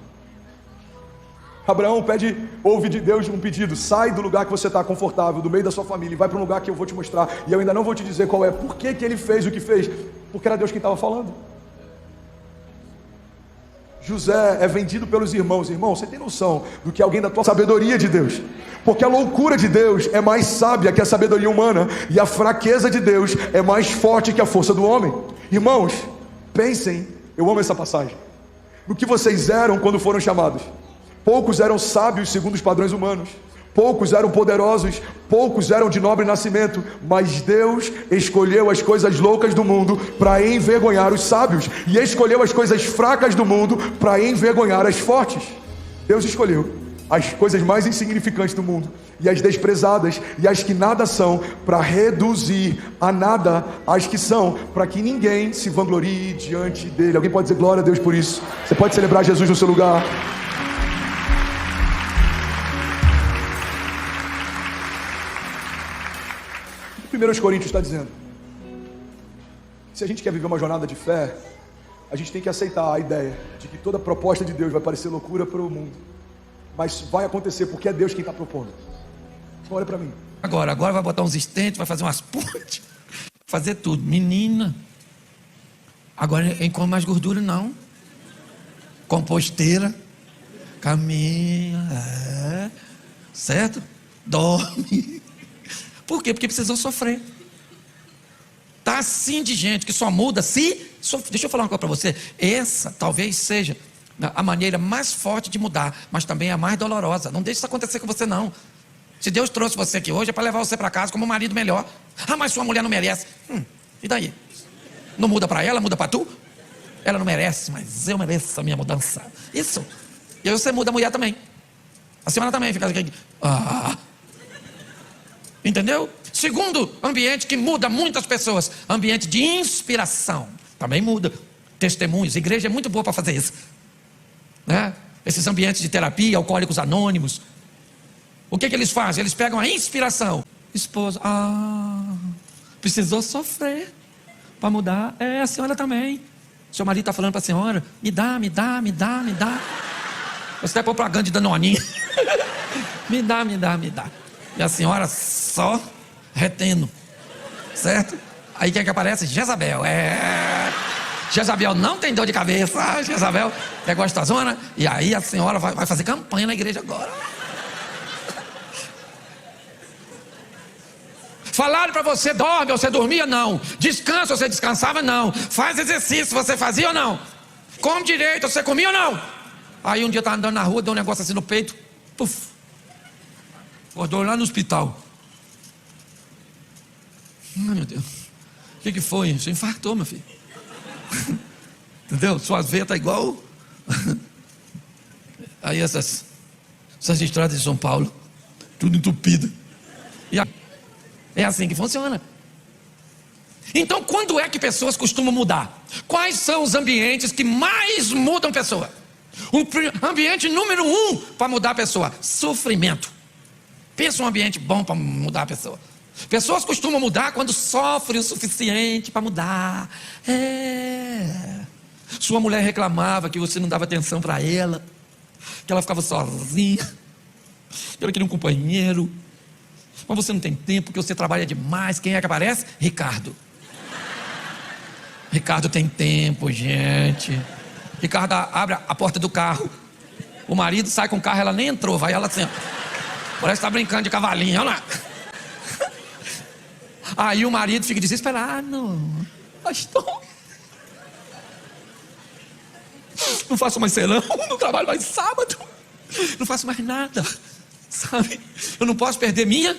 Abraão ouve de Deus um pedido: sai do lugar que você está confortável, do meio da sua família, e vai para um lugar que eu vou te mostrar, e eu ainda não vou te dizer qual é. Por que ele fez o que fez? Porque era Deus quem estava falando. José é vendido pelos irmãos. Irmão, você tem noção do que alguém da tua sabedoria de Deus? Porque a loucura de Deus é mais sábia que a sabedoria humana, e a fraqueza de Deus é mais forte que a força do homem. Irmãos, pensem, eu amo essa passagem, no que vocês eram quando foram chamados. Poucos eram sábios segundo os padrões humanos, poucos eram poderosos, poucos eram de nobre nascimento, mas Deus escolheu as coisas loucas do mundo para envergonhar os sábios, e escolheu as coisas fracas do mundo para envergonhar as fortes. Deus escolheu as coisas mais insignificantes do mundo e as desprezadas e as que nada são, para reduzir a nada as que são, para que ninguém se vanglorie diante dele. Alguém pode dizer glória a Deus por isso? Você pode celebrar Jesus no seu lugar. 1 Coríntios está dizendo: se a gente quer viver uma jornada de fé, a gente tem que aceitar a ideia de que toda proposta de Deus vai parecer loucura para o mundo, Mas vai acontecer porque é Deus quem está propondo. Olha para mim. Agora vai botar uns estentes, vai fazer umas pontes, fazer tudo. Menina, agora não come mais gordura não. Composteira, caminha, certo? Dorme. Por quê? Porque precisou sofrer. Tá assim de gente que só muda se... Deixa eu falar uma coisa para você. Essa talvez seja a maneira mais forte de mudar, mas também a mais dolorosa. Não deixe isso acontecer com você não. Se Deus trouxe você aqui hoje é para levar você para casa como um marido melhor. Ah, mas sua mulher não merece. E daí? Não muda para ela, muda para tu? Ela não merece, mas eu mereço a minha mudança. Isso. E aí você muda a mulher também. A senhora também fica aqui. Entendeu? Segundo ambiente que muda muitas pessoas, ambiente de inspiração. Também muda. Testemunhos. A igreja é muito boa para fazer isso. Né? Esses ambientes de terapia, alcoólicos anônimos. O que eles fazem? Eles pegam a inspiração. Esposa, precisou sofrer para mudar. A senhora também. Seu marido está falando para a senhora, me dá. Você vai pôr propaganda de Danoninho. me dá. E a senhora só retendo. Certo? Aí quem é que aparece? Jezabel. Jezabel não tem dor de cabeça. Jezabel é gostosona. E aí a senhora vai fazer campanha na igreja agora. Falaram para você, dorme, você dormia? Não. Descansa, você descansava? Não. Faz exercício, você fazia ou não? Come direito, você comia ou não? Aí um dia eu estava andando na rua, deu um negócio assim no peito. Puf. Acordou lá no hospital. Ai, meu Deus. O que foi? Você infartou, meu filho. Entendeu? Suas veias estão igual. Aí essas estradas de São Paulo, tudo entupido. E é assim que funciona. Então, quando é que pessoas costumam mudar? Quais são os ambientes que mais mudam a pessoa? O ambiente número 1 para mudar a pessoa: sofrimento. Pensa um ambiente bom para mudar a pessoa. Pessoas costumam mudar quando sofrem o suficiente para mudar. Sua mulher reclamava que você não dava atenção para ela, que ela ficava sozinha, que ela queria um companheiro. Mas você não tem tempo, porque você trabalha demais. Quem é que aparece? Ricardo. Ricardo tem tempo, gente. Ricardo abre a porta do carro. O marido sai com o carro, ela nem entrou. Vai ela assim, parece que está brincando de cavalinho, olha lá. Aí o marido fica desesperado. Pastor, não faço mais serão, não trabalho mais sábado, não faço mais nada, sabe? Eu não posso perder minha